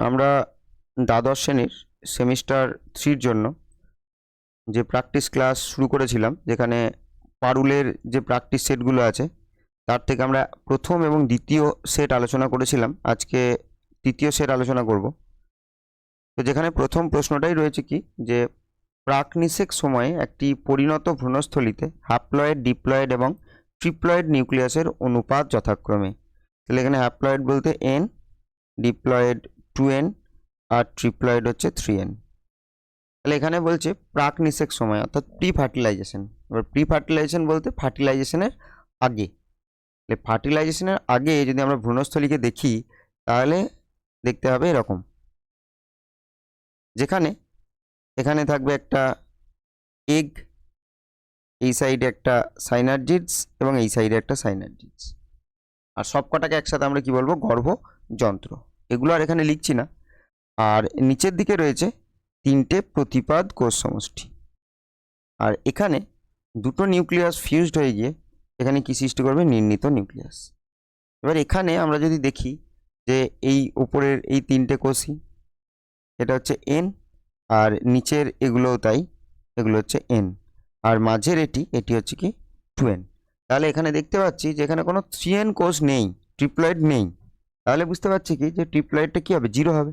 আমরা দ্বাদশ শ্রেণীর সেমিস্টার 3-র জন্য যে প্র্যাকটিস ক্লাস শুরু করেছিলাম, যেখানে পারুলের যে প্র্যাকটিস সেটগুলো আছে তার থেকে আমরা প্রথম এবং দ্বিতীয় সেট আলোচনা করেছিলাম। আজকে তৃতীয় সেট আলোচনা করব। তো যেখানে প্রথম প্রশ্নটাই রয়েছে কি, যে প্রাকনিষেক সময়ে একটি পরিণত ভ্রূণস্থলিতে হ্যাপ্লয়েড, ডিপ্লয়েড এবং ট্রিপ্লয়েড নিউক্লিয়াসের অনুপাত যথাক্রমে। তাহলে এখানে হ্যাপ্লয়েড বলতে n, ডিপ্লয়েড 2n আর ট্রিপ্লয়েড হচ্ছে 3n। তাহলে এখানে বলছে প্রাকনিষেক সময় অর্থাৎ প্রি ফার্টিলাইজেশন। এবার প্রি ফার্টিলাইজেশন বলতে ফার্টিলাইজেশনের আগে। তাহলে ফার্টিলাইজেশনের আগে যদি আমরা ভ্রূণস্থলীকে দেখি তাহলে দেখতে হবে এরকম, যেখানে এখানে থাকবে একটা এগ, এই সাইডে একটা সাইনার্জিডস এবং এই সাইডে একটা সাইনার্জিডস, আর সবকটাকে একসাথে আমরা কি বলবো, গর্ভযন্ত্র। এগুলো আর এখানে লিখছি না। আর নিচের দিকে রয়েছে 3টে প্রতিপাদ কোষ সমষ্টি, আর এখানে দুটো নিউক্লিয়াস ফিউজড হয়ে গিয়ে এখানে কি সৃষ্টি করবে, নির্ণীত নিউক্লিয়াস। এবার এখানে আমরা যদি দেখি যে এই উপরের এই 3টে কোষই, এটা হচ্ছে এন, আর নিচের এগুলোও তাই, এগুলো হচ্ছে এন, আর মাঝের এটি হচ্ছে কি 2n। তাহলে এখানে দেখতে পাচ্ছি যে এখানে কোনো 3n কোষ নেই, ট্রিপ্লয়েড নেই। তাহলে বুঝতে পারছি কি যে ট্রিপ্লয়েডটা কী হবে, 0 হবে।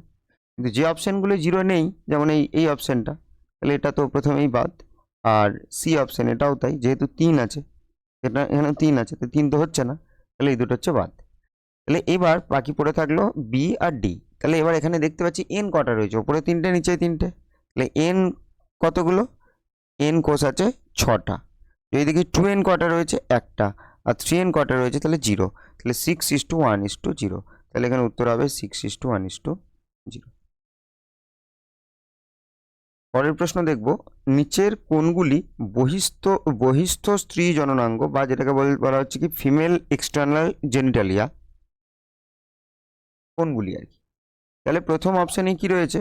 কিন্তু যে অপশানগুলো 0 নেই, যেমন এই অপশানটা, তাহলে এটা তো প্রথমেই বাদ। আর সি অপশান এটাও তাই, যেহেতু 3 আছে, এটা এখানে 3 আছে, তো 3 তো হচ্ছে না, তাহলে এই দুটো হচ্ছে বাদ। তাহলে এবার বাকি পড়ে থাকলো বি আর ডি। তাহলে এবার এখানে দেখতে পাচ্ছি এন কটা রয়েছে, ওপরে 3টে নিচে 3টে। তাহলে এন কতগুলো, এন কোষ আছে 6টা। যদি দেখি 2n কটা রয়েছে, একটা, আর 3n কটা রয়েছে, তাহলে 0। তাহলে 6:1:0। তাহলে এখানে উত্তর হবে 6:1:0। পরের প্রশ্ন দেখব, নিচের কোনগুলি বহিস্থ স্ত্রী জননাঙ্গ, বা যেটাকে বলা হচ্ছে কি ফিমেল এক্সটার্নাল জেনিটালিয়া, কোনগুলি আর কি। তাহলে প্রথম অপশানে কি রয়েছে,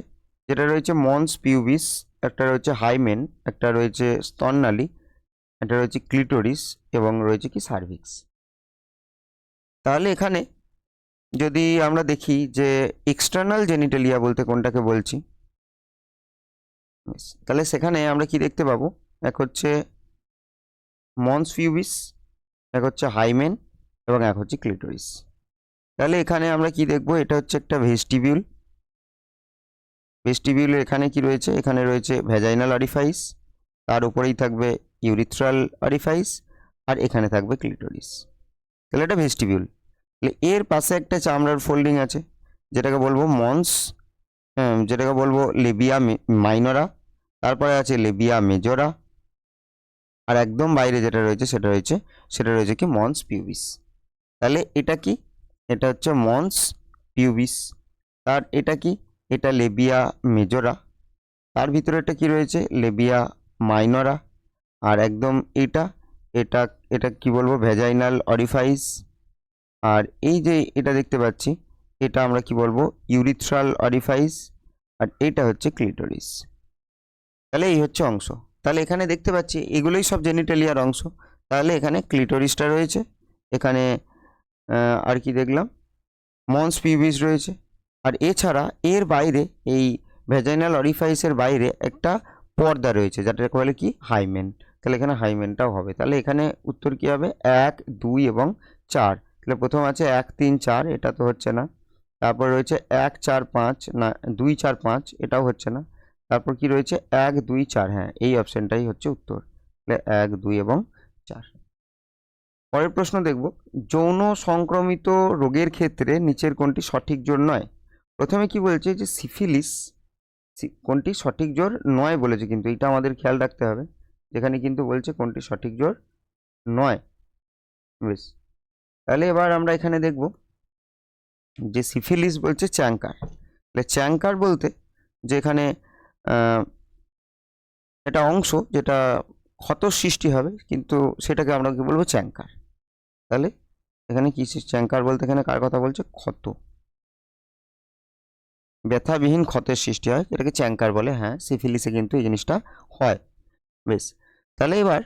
যেটা রয়েছে মন্স পিউবিস, একটা রয়েছে হাইমেন, একটা রয়েছে স্তননালী, একটা রয়েছে ক্লিটোরিস এবং রয়েছে কি সার্ভিক্স। তাহলে এখানে যদি আমরা দেখি যে এক্সটার্নাল জেনিটালিয়া বলতে কোনটাকে বলছি, তাহলে সেখানে আমরা কি দেখতে পাবো, এক হচ্ছে মন্স পিউবিস, এক হচ্ছে হাইমেন এবং এক হচ্ছে ক্লিটোরিস। তাহলে এখানে আমরা কি দেখব, এটা হচ্ছে একটা ভেস্টিবিউল। ভেস্টিবিউলের এখানে কি রয়েছে, এখানে রয়েছে ভ্যাজাইনাল অরিফাইস, তার উপরেই থাকবে ইউরিথ্রাল অরিফাইস, আর এখানে থাকবে ক্লিটোরিস। তাহলে এটা ভেস্টিবিউল। তাহলে এর পাশে একটা চামড়ার ফোল্ডিং আছে, যেটাকে বলবো মন্স, যেটাকে বলবো লেবিয়া মাইনরা, তারপরে আছে লেবিয়া মেজরা, আর একদম বাইরে যেটা রয়েছে সেটা রয়েছে কি মন্স পিউবিস। তাহলে এটা কি, এটা হচ্ছে মন্স পিউবিস। তার এটা কি, এটা লেবিয়া মেজরা, তার ভিতরে এটা কি রয়েছে, লেবিয়া মাইনরা, আর একদম এটা এটা এটা কি বলবো, ভ্যাজাইনাল অরিফাইস। আর এই যে এটা দেখতে পাচ্ছি, এটা আমরা কি বলবো, ইউরিথ্রাল অরিফাইস, আর এটা হচ্ছে ক্লিটোরিস। তাহলে এই হচ্ছে অংশ। তাহলে এখানে দেখতে পাচ্ছি এগুলোই সব জেনিটালিয়ার অংশ। তাহলে এখানে ক্লিটোরিসটা রয়েছে, এখানে আর কি দেখলাম, মন্স পিউবিস রয়েছে, আর এছাড়া এর বাইরে এই ভ্যাজাইনাল অরিফাইসের বাইরে একটা পর্দা রয়েছে, যেটাকে বলে কি হাইমেন। তাহলে এখানে হাইমেনটাও হবে। তাহলে এখানে উত্তর কি হবে, 1, 2 এবং 4। তাহলে প্রথম আছে 1, 3, 4, এটা তো হচ্ছে না। তারপর রয়েছে 1, 4, 5, না 2, 4, 5, এটাও হচ্ছে না। তারপর কি রয়েছে 1, 2, 4, হ্যাঁ এই অপশানটাই হচ্ছে উত্তর। তাহলে 1, 2 এবং 4। পরের প্রশ্ন দেখব, যৌন সংক্রমিত রোগের ক্ষেত্রে নিচের কোনটি সঠিক জোর নয়। প্রথমে কি বলছে যে সিফিলিস কোনটি সঠিক জোর নয় বলেছে, কিন্তু এটা আমাদের খেয়াল রাখতে হবে, যেখানে কিন্তু বলছে কোনটি সঠিক জোর নয়। বেশ, তাহলে এবার আমরা এখানে দেখব যে সিফিলিস বলছে চ্যাঙ্কার। তাহলে চ্যাঙ্কার বলতে যে এখানে এটা অংশ যেটা ক্ষত সৃষ্টি হবে, কিন্তু সেটাকে আমরা কি বলবো, চ্যাঙ্কার। তাহলে এখানে কি চ্যাঙ্কার বলতে এখানে কার কথা বলছে, ক্ষত, ব্যথাবিহীন ক্ষতের সৃষ্টি হয়, এটাকে চ্যাঙ্কার বলে। হ্যাঁ, সিফিলিসে কিন্তু এই জিনিসটা হয়। বেশ, তাহলে এবার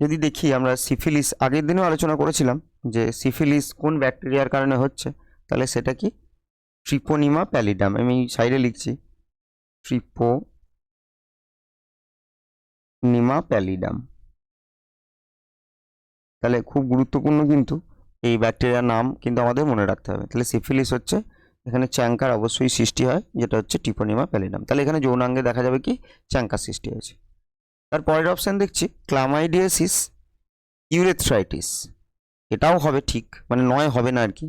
যদি দেখি আমরা সিফিলিস, আগের দিনেও আলোচনা করেছিলাম যে সিফিলিস কোন ব্যাকটেরিয়ার কারণে হচ্ছে, তাহলে সেটা কি, ট্রিপোনিমা প্যালিডাম, আমি সাইডে লিখছি ট্রিপোনিমা প্যালিডাম। তাহলে খুব গুরুত্বপূর্ণ কিন্তু এই ব্যাকটেরিয়ার নাম কিন্তু আমাদের মনে রাখতে হবে। তাহলে সিফিলিস হচ্ছে এখানে চ্যাঙ্কার অবশ্যই সৃষ্টি হয়, যেটা হচ্ছে ট্রিপোনিমা প্যালিডাম। তাহলে এখানে যৌনাঙ্গে দেখা যাবে কি চ্যাঙ্কার সৃষ্টি হয়েছে। তার পরের অপশান দেখছি ক্লামাইডিয়াসিস ইউরেথ্রাইটিস, এটাও হবে ঠিক, মানে নয় হবে না আর কি।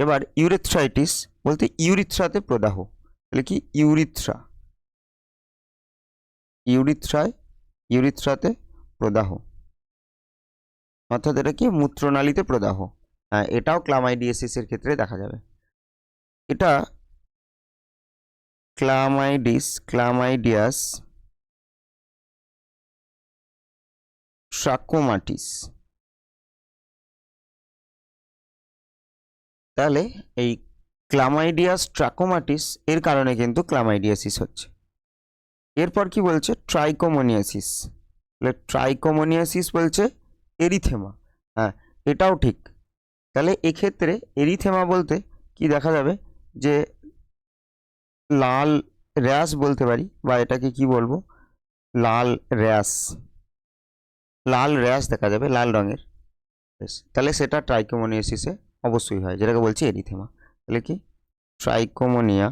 এবার ইউরেথ্রাইটিস বলতে ইউরিথ্রাতে প্রদাহ, তাহলে কি ইউরিথ্রাতে প্রদাহ, অর্থাৎ এটা কি মূত্রনালীতে প্রদাহ। হ্যাঁ, এটাও ক্লামাইডিয়াসিসের ক্ষেত্রে দেখা যাবে। এটা ক্লামাইডিয়াস ট্রাকোমাটিস। তাহলে এই ক্লামাইডিয়াস ট্রাকোমাটিস এর কারণে কিন্তু ক্লামাইডিয়াসিস হচ্ছে। এরপর কি বলছে ট্রাইকোমোনিয়াসিস, তাহলে ট্রাইকোমোনিয়াসিস বলছে এরিথেমা। হ্যাঁ, এটাও ঠিক। তাহলে এক্ষেত্রে এরিথেমা বলতে কি দেখা যাবে যে লাল র্যাশ বলতে পারি, বা এটাকে কি বলবো লাল র্যাশ দেখা যাবে লাল রঙের। বেশ, তাহলে সেটা ট্রাইকোমোনিয়াসিসে অবশ্যই হয়, যেটাকে বলছি এরিথেমা। তাহলে কি ট্রাইকোমোনিয়া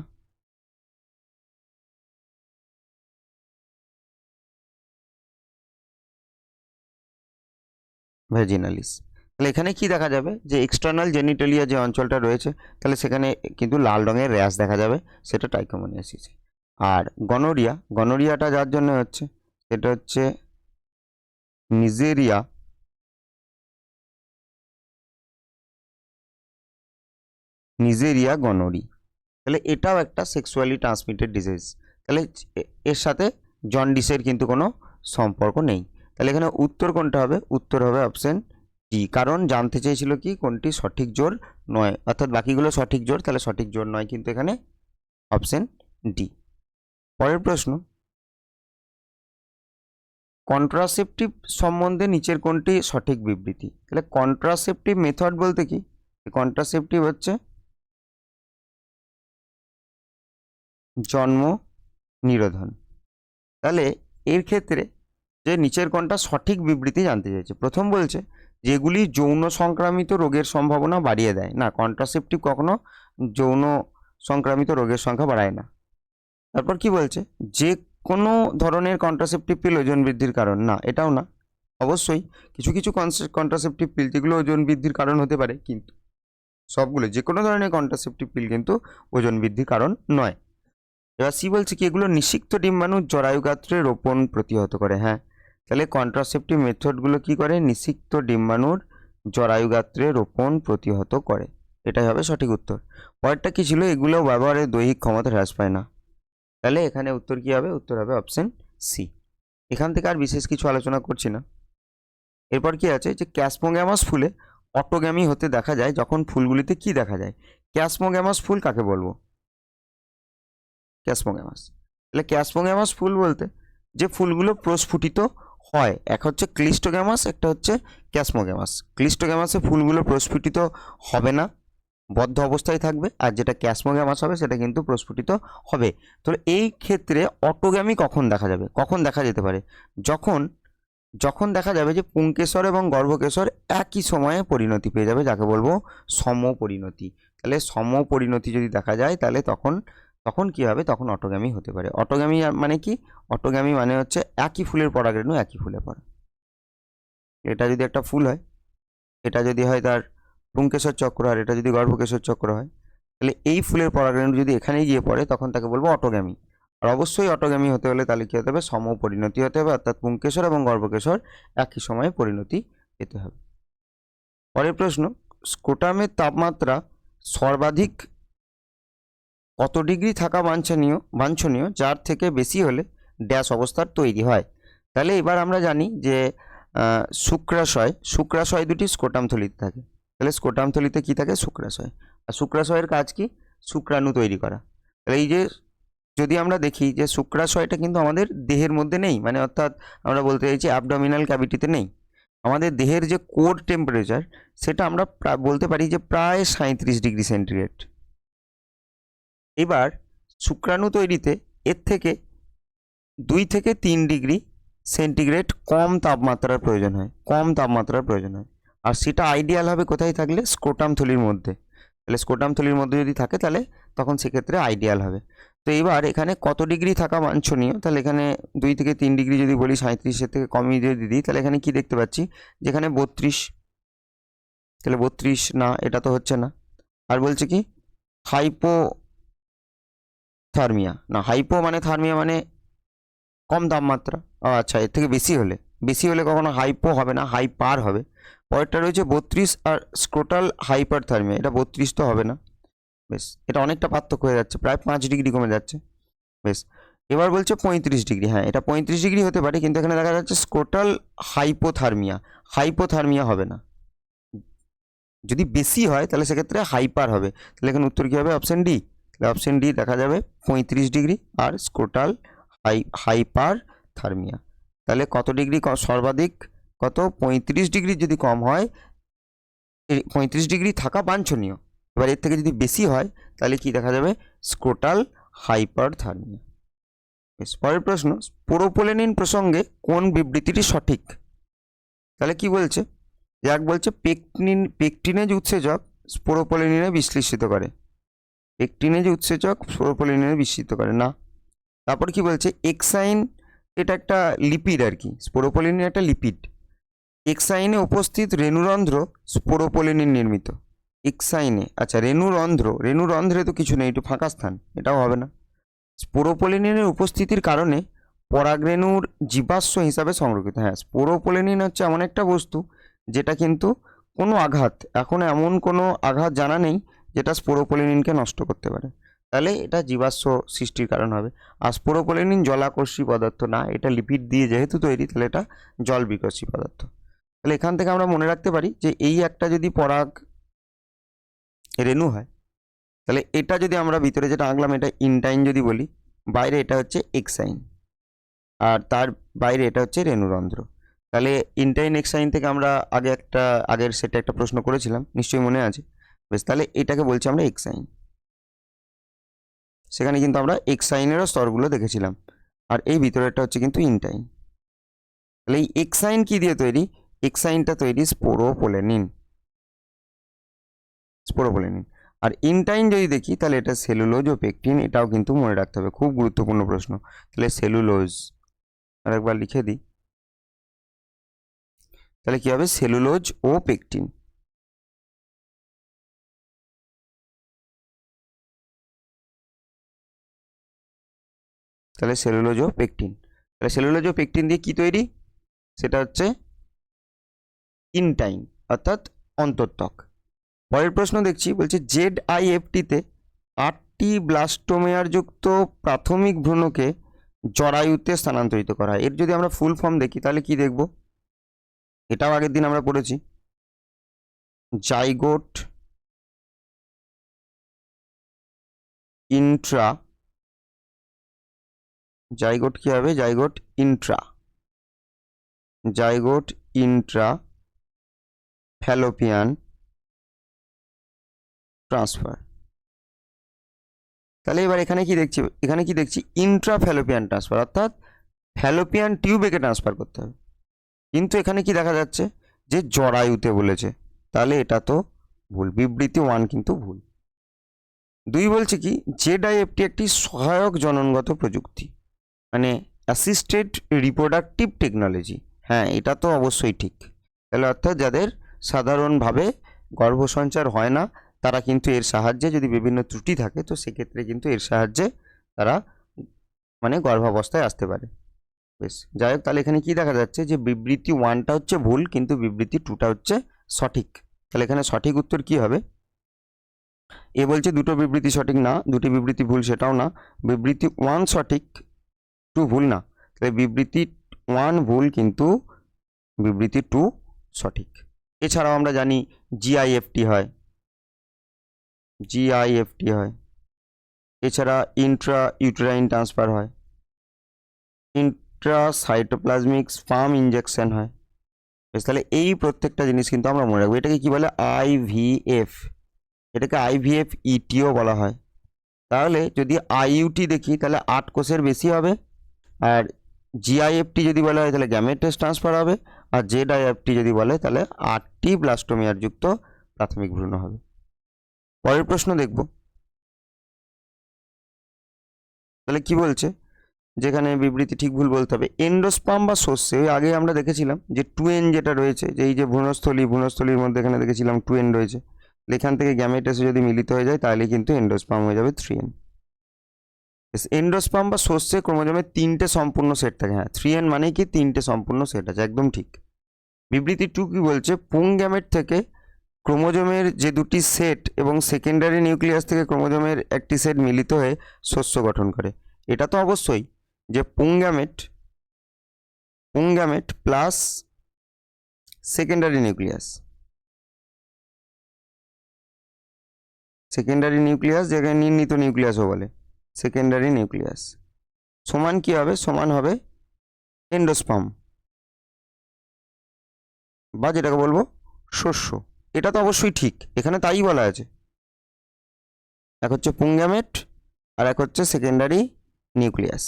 ভ্যাজিনালিস। তাহলে এখানে কি দেখা যাবে যে এক্সটার্নাল জেনিটালিয়া যে অঞ্চলটা রয়েছে, তাহলে সেখানে কিন্তু লাল রঙের র্যাশ দেখা যাবে, সেটা ট্রাইকোমোনিয়াসিসে। আর গনোরিয়াটা যার জন্য হচ্ছে সেটা হচ্ছে নিজেরিয়া গনোরি। তাহলে এটাও একটা সেক্সুয়ালি ট্রান্সমিটেড ডিজিজ। তাহলে এর সাথে জন্ডিসের কিন্তু কোনো সম্পর্ক নেই। তাহলে এখানে উত্তর কোনটা হবে? উত্তর হবে অপশন ডি, কারণ জানতে চেয়েছিল কি কোনটি সঠিক জোর নয়, অর্থাৎ বাকিগুলো সঠিক জোর, তাহলে সঠিক জোর নয় কিন্তু এখানে অপশন ডি। পরের প্রশ্ন, কন্ট্রাসেপটিভ সম্বন্ধে নিচের কোনটি সঠিক বিবৃতি? তাহলে কন্ট্রাসেপটিভ মেথড বলতে কি, কন্ট্রাসেপটিভ হচ্ছে জন্ম নিরোধন। তাহলে এর ক্ষেত্রে যে নিচের কোনটা সঠিক বিবৃতি জানতে চাইছে। প্রথম বলছে যেগুলি যৌন সংক্রামিত রোগের সম্ভাবনা বাড়িয়ে দেয় না, কন্ট্রাসেপটিভ কখনো যৌন সংক্রামিত রোগের সংখ্যা বাড়ায় না। তারপর কি বলছে যে কোনো ধরনের কন্ট্রাসেপটিভ পিল ওজন বৃদ্ধির কারণ না, এটাও না। অবশ্যই কিছু কিছু কন্ট্রাসেপটিভ পিল যেগুলো ওজন বৃদ্ধির কারণ হতে পারে, কিন্তু সবগুলো যে কোনো ধরনের কন্ট্রাসেপটিভ পিল কিন্তু ওজন বৃদ্ধির কারণ নয়। এবার সি বলছে কি এগুলো নিষিক্ত ডিম্বাণুর জরায়ু গাত্রে রোপণ প্রতিহত করে। হ্যাঁ, তাহলে কন্ট্রাসেপটিভ মেথডগুলো কি করে? নিষিক্ত ডিম্বাণুর জরায়ু গাত্রে রোপণ প্রতিহত করে, এটাই হবে সঠিক উত্তর। পরেরটা কি ছিল? এগুলো ব্যবহারের দৈহিক ক্ষমতা হ্রাস পায় না। তাহলে এখানে উত্তর কি হবে? উত্তর হবে অপশন সি। এখান থেকে আর বিশেষ কিছু আলোচনা করছি না। এরপর কি আছে যে ক্যাসমোগ্যামাস ফুলে অটোগ্যামি হতে দেখা যায় যখন ফুলগুলিতে কি দেখা যায়? ক্যাসমোগ্যামাস ফুল কাকে বলবো? ক্যাসমোগ্যামাস। তাহলে ক্যাসমোগ্যামাস ফুল বলতে যে ফুলগুলো প্রস্ফুটিত হয়, এক হচ্ছে ক্লিস্টোগ্যামাস, একটা হচ্ছে ক্যাসমোগ্যামাস। ক্লিস্টোগ্যামাসে ফুলগুলো প্রস্ফুটিত হবে না, বদ্ধ অবস্থায় থাকবে, আর যেটা ক্যাসমোগ্যামাস হবে সেটা কিন্তু প্রস্ফুটিত হবে। তো এই ক্ষেত্রে অটোগ্যামি কখন দেখা যাবে? কখন দেখা যেতে পারে? যখন দেখা যাবে যে পুংকেশর এবং গর্ভকেশর একই সময়ে পরিণতি পেয়ে যাবে, যাকে বলবো সমপরিণতি। তাহলে সমপরিণতি যদি দেখা যায় তাহলে তখন কি হবে? তখন অটোগ্যামি হতে পারে। অটোগ্যামি মানে কি? অটোগ্যামি মানে হচ্ছে একই ফুলের পরাগরেণু একই ফুলে পড়ে। এটা যদি একটা ফুল হয়, এটা যদি হয় তার পুংকেশর চক্র, আর এটা যদি গর্ভকেশর চক্র হয়, তাহলে এই ফুলের পরাগরেণু যদি এখানেই গিয়ে পড়ে তখন তাকে বলবো অটোগ্যামি। আর অবশ্যই অটোগ্যামি হতে হলে তাহলে কী হতে হবে? সমপরিণতি হতে হবে, অর্থাৎ পুংকেশর এবং গর্ভকেশর একই সময়ে পরিণতি পেতে হবে। পরের প্রশ্ন, স্ক্রোটামের তাপমাত্রা সর্বাধিক কত ডিগ্রি থাকা বাঞ্ছনীয় যার থেকে বেশি হলে ড্যাশ অবস্থার তৈরি হয়? তাহলে এবার আমরা জানি যে শুক্রাশয় দুটি স্ক্রোটাম থলিতে থাকে। তাহলে স্ক্রোটাম থলিতে কি থাকে? শুক্রাশয়। আর শুক্রাশয়ের কাজ কি? শুক্রাণু তৈরি করা। তাহলে এই যে যদি আমরা দেখি যে শুক্রাশয়টা কিন্তু আমাদের দেহের মধ্যে নেই, মানে অর্থাৎ আমরা বলতে চাইছি অ্যাবডোমিনাল ক্যাভিটিতে নেই। আমাদের দেহের যে কোর টেম্পারেচার সেটা আমরা বলতে পারি যে প্রায় 37 ডিগ্রি সেন্টিগ্রেড। এবার শুক্রাণু তৈরিতে এর থেকে 2 থেকে 3 ডিগ্রি সেন্টিগ্রেড কম তাপমাত্রার প্রয়োজন হয়, আর সেটা আইডিয়াল হবে কোথায় থাকলে? স্ক্রোটাম থলির মধ্যে। তাহলে স্ক্রোটাম থলির মধ্যে যদি থাকে তাহলে তখন সেক্ষেত্রে আইডিয়াল হবে। তো এবার এখানে কত ডিগ্রি থাকা বাঞ্ছনীয়? তাহলে এখানে 2 থেকে 3 ডিগ্রি যদি বলি, 37-এর থেকে কমিয়ে যদি দিই, তাহলে এখানে কি দেখতে পাচ্ছি? যেখানে 32, তাহলে 32 না, এটা তো হচ্ছে না। আর বলছে কি হাইপোথার্মিয়া, না হাইপো মানে থার্মিয়া মানে কম তাপমাত্রা। আচ্ছা, এর থেকে বেশি হলে কখনো হাইপো হবে না, হাইপার হবে। পরেরটা রয়েছে 32 আর স্ক্রোটাল হাইপারথার্মিয়া, এটা 32 তো হবে না। বেশ, এটা অনেকটা পার্থক্য হয়ে যাচ্ছে, প্রায় 5 ডিগ্রি কমে যাচ্ছে। বেশ, এবার বলছে 35 ডিগ্রি। হ্যাঁ, এটা 35 ডিগ্রি হতে পারে, কিন্তু এখানে দেখা যাচ্ছে স্ক্রোটাল হাইপোথার্মিয়া হবে না। যদি বেশি হয় তাহলে সেক্ষেত্রে হাইপার হবে। তাহলে এখানে উত্তর কী হবে? Option D. তাহলে অপশান ডি দেখা যাবে 35 ডিগ্রি আর স্ক্রোটাল হাইপার থার্মিয়া। তাহলে কত ডিগ্রি সর্বাধিক? কত? 35 ডিগ্রি যদি কম হয়, 35 ডিগ্রি থাকা বাঞ্ছনীয়। এবার এর থেকে যদি বেশি হয় তাহলে কি দেখা যাবে? Scrotal hyperthermia. পরের প্রশ্ন, স্পোরোপোলেনিন প্রসঙ্গে কোন বিবৃতিটি সঠিক? তাহলে কি বলছে? এক বলছে পেকটিনেজ উৎসেচক স্পোরোপোলেনিনে বিশ্লেষিত করে। স্পোরোপোলেনিনে বিশ্লেষিত করে না। তারপর কি বলছে? এক্সাইন, এটা একটা লিপিড আর কি, স্পোরোপোলেনিন একটা লিপিড। এক্সাইনে উপস্থিত রেণুরন্ধ্র স্পোরোপোলেনিন নির্মিত। এক্সাইনে, আচ্ছা রেণুরন্ধ্রে তো কিছু নেই, একটু ফাঁকা স্থান, এটাও হবে না। স্পোরোপোলেনিনের উপস্থিতির কারণে পরাগরেণুর জীবাশ্ম হিসাবে সংরক্ষিত। হ্যাঁ, স্পোরোপোলেনিন হচ্ছে এমন একটা বস্তু যেটা কিন্তু এখনো এমন কোনো আঘাত জানা নেই যেটা স্পোরোপোলেনিনকে নষ্ট করতে পারে। তাহলে এটা জীবাশ্ম সৃষ্টির কারণ হবে। আর স্পোরোপোলেনিন জলাকর্ষী পদার্থ না, এটা লিপিড দিয়ে যেহেতু তৈরি, তাহলে এটা জল বিকর্ষী পদার্থ। তাহলে এখান থেকে আমরা মনে রাখতে পারি যে এই একটা যদি পরাগ রেণু হয়, তাহলে এটা যদি আমরা ভিতরে যেটা আঁকলাম এটা ইনটাইন যদি বলি, বাইরে এটা হচ্ছে এক্সাইন, আর তার বাইরে এটা হচ্ছে রেণুরন্ধ্র। তাহলে ইনটাইন এক্সাইন থেকে আমরা আগের সেটে একটা প্রশ্ন করেছিলাম, নিশ্চয়ই মনে আছে। বেশ, তাহলে এটাকে বলছি আমরা এক্সাইন। সেখানে কিন্তু আমরা এক্সাইনেরও স্তরগুলো দেখেছিলাম, আর এই ভিতরেরটা হচ্ছে কিন্তু ইনটাইন। তাহলে এই এক্সাইন কি দিয়ে তৈরি? এক্সাইনটা তৈরি স্পোরোপোলেনিন। আর ইনটাইন যদি দেখি তাহলে এটা সেলুলোজ ও পেকটিন, এটাও কিন্তু মনে রাখতে হবে, খুব গুরুত্বপূর্ণ প্রশ্ন। তাহলে সেলুলোজ আরেকবার লিখে দিই, তাহলে কি হবে? সেলুলোজ ও পেকটিন। তাহলে সেলুলোজ ও পেকটিন, তাহলে সেলুলোজ ও পেকটিন দিয়ে কি তৈরি? সেটা হচ্ছে ইনটাইন, অর্থাৎ অন্তর্ত্বক। পরের প্রশ্ন দেখছি, বলছে ZIFT-তে 8টি ব্লাস্টোমেয়ার যুক্ত প্রাথমিক ভ্রূণকে জরায়ুতে স্থানান্তরিত করা হয়। এর যদি আমরা ফুল ফর্ম দেখি তাহলে কি দেখব? এটাও আগের দিন আমরা পড়েছি, জাইগোট ইন্ট্রা, জাইগোট কি হবে? Zygote Intra Fallopian transfer. তাহলে এবার এখানে কি দেখছি? ইন্ট্রা ফ্যালোপিয়ান ট্রান্সফার, অর্থাৎ ফ্যালোপিয়ান টিউবেকে ট্রান্সফার করতে হবে। কিন্তু এখানে কি দেখা যাচ্ছে? যে জরায়ুতে বলেছে, তাহলে এটা তো ভুল, বিবৃতি 1 কিন্তু ভুল। 2 বলছে কি? ZIFT একটি সহায়ক জননগত প্রযুক্তি, মানে অ্যাসিস্টেড রিপ্রোডাক্টিভ টেকনোলজি। হ্যাঁ, এটা তো অবশ্যই ঠিক। তাহলে অর্থাৎ যাদের সাধারণভাবে গর্ভসঞ্চার হয় না, তারা কিন্তু এর সাহায্যে, যদি বিভিন্ন ত্রুটি থাকে তো সেক্ষেত্রে কিন্তু এর সাহায্যে তারা মানে গর্ভাবস্থায় আসতে পারে। বেশ, যাই হোক, তাহলে এখানে কি দেখা যাচ্ছে? যে বিবৃতি 1টা হচ্ছে ভুল, কিন্তু বিবৃতি 2টা হচ্ছে সঠিক। তাহলে এখানে সঠিক উত্তর কি হবে? এ বলছে দুটো বিবৃতি সঠিক না, দুটি বিবৃতি ভুল, সেটাও না। বিবৃতি 1 সঠিক, 2 ভুল না। তাহলে বিবৃতি 1 ভুল, কিন্তু বিবৃতি 2 সঠিক। এছাড়াও আমরা জানি GIFT হয়, এছাড়া ইন্ট্রা ইউটেরাইন ট্রান্সফার হয়, ইন্ট্রাসাইটোপ্লাজমিক স্পার্ম ইনজেকশন হয়। বেশ, তাহলে এই প্রত্যেকটা জিনিস কিন্তু আমরা মনে রাখবো। এটাকে কি বলে? IVF, এটাকে IVF ETও বলা হয়। তাহলে যদি আইইউটি দেখি তাহলে 8 কোষের বেশি হবে, আর জিআইএফটি যদি বলা হয় তাহলে গ্যামেটেস ট্রান্সফার হবে, আর জেডআইএফটি যদি বলে তাহলে 8টি ব্লাস্টোমিয়ার যুক্ত প্রাথমিক ভ্রূণ হবে। পরের প্রশ্ন দেখব। তাহলে কি বলছে, যেখানে বিবৃতি ঠিক ভুল বলতে হবে। এন্ডোস্পার্ম বা শস্যে, ওই আগে আমরা দেখেছিলাম যে 2N যেটা রয়েছে, যে এই যে ভ্রূণস্থলীর মধ্যে এখানে দেখেছিলাম 2N রয়েছে, এখান থেকে গ্যামেট এসে যদি মিলিত হয়ে যায় তাহলে কিন্তু এন্ডোস্পার্ম হয়ে যাবে 3N। এন্ডোস্পার্ম বা শস্যে ক্রোমোজোমের 3টে সম্পূর্ণ সেট থাকে। হ্যাঁ, 3N মানে কি 3টে সম্পূর্ণ সেট আছে, একদম ঠিক। বিবৃতি 2 কি বলছে, পুং গ্যামেট থেকে ক্রোমোজোমের যে দুটি সেট এবং সেকেন্ডারি নিউক্লিয়াস থেকে ক্রোমোজোমের একটি সেট মিলিত হয়ে শস্য গঠন করে। এটা তো অবশ্যই যে পুং গ্যামেট প্লাস সেকেন্ডারি নিউক্লিয়াস, যেখানে নির্ণীত নিউক্লিয়াসও বলে, সেকেন্ডারি নিউক্লিয়াস সমান কি হবে, সমান হবে এন্ডোস্পার্ম, বা যেটাকে বলবো শস্য। এটা তো অবশ্যই ঠিক, এখানে তাই বলা আছে। এক হচ্ছে পুং গ্যামেট আর এক হচ্ছে সেকেন্ডারি নিউক্লিয়াস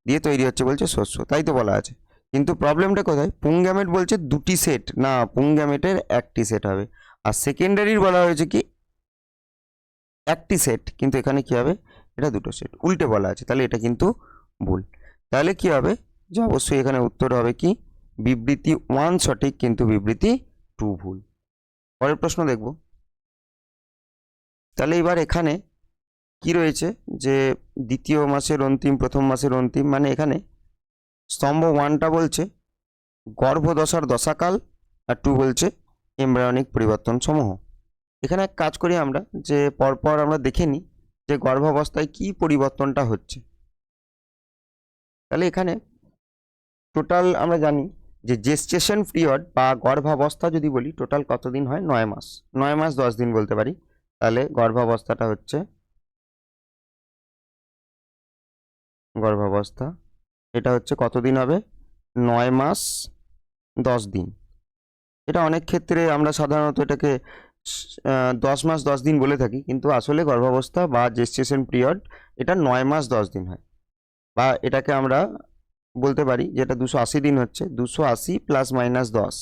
দিয়ে তৈরি হচ্ছে বলছে শস্য, তাই তো বলা আছে। কিন্তু প্রবলেমটা কোথায়, পুং গ্যামেট বলছে দুটি সেট, না পুং গ্যামেটের একটি সেট হবে, আর সেকেন্ডারির বলা হয়েছে কি একটি সেট, কিন্তু এখানে কি হবে, এটা দুটো সেট, উল্টে বলা আছে, তাহলে এটা কিন্তু ভুল। তাহলে কি হবে, যে অবশ্যই এখানে উত্তর হবে কি বিবৃতি 1 সঠিক কিন্তু বিবৃতি 2 ভুল। পরের প্রশ্ন দেখব। তাহলে এবার এখানে কি রয়েছে, যে দ্বিতীয় মাসের অন্তিম, প্রথম মাসের অন্তিম, মানে এখানে স্তম্ভ 1টা বলছে গর্ভদশার দশাকাল, আর 2 বলছে এমব্রায়োনিক পরিবর্তন সমূহ। এখানে এক কাজ করি আমরা, যে পরপর আমরা দেখে নিই যে গর্ভাবস্থায় কি পরিবর্তনটা হচ্ছে। তাহলে এখানে টোটাল আমরা জানি যে জেস্টেশন পিরিয়ড বা গর্ভাবস্থা যদি বলি টোটাল কতদিন হয়, 9 মাস, 9 মাস 10 দিন বলতে পারি। তাহলে গর্ভাবস্থাটা হচ্ছে, গর্ভাবস্থা এটা হচ্ছে কতদিন হবে, 9 মাস 10 দিন। এটা অনেক ক্ষেত্রে আমরা সাধারণত এটাকে 10 মাস 10 দিন বলে থাকি, কিন্তু আসলে গর্ভাবস্থা বা জেস্টেশন পিরিয়ড এটা 9 মাস 10 দিন হয়, বা এটাকে আমরা বলতে পারি যেটা 280 দিন হচ্ছে, 280 প্লাস মাইনাস 10।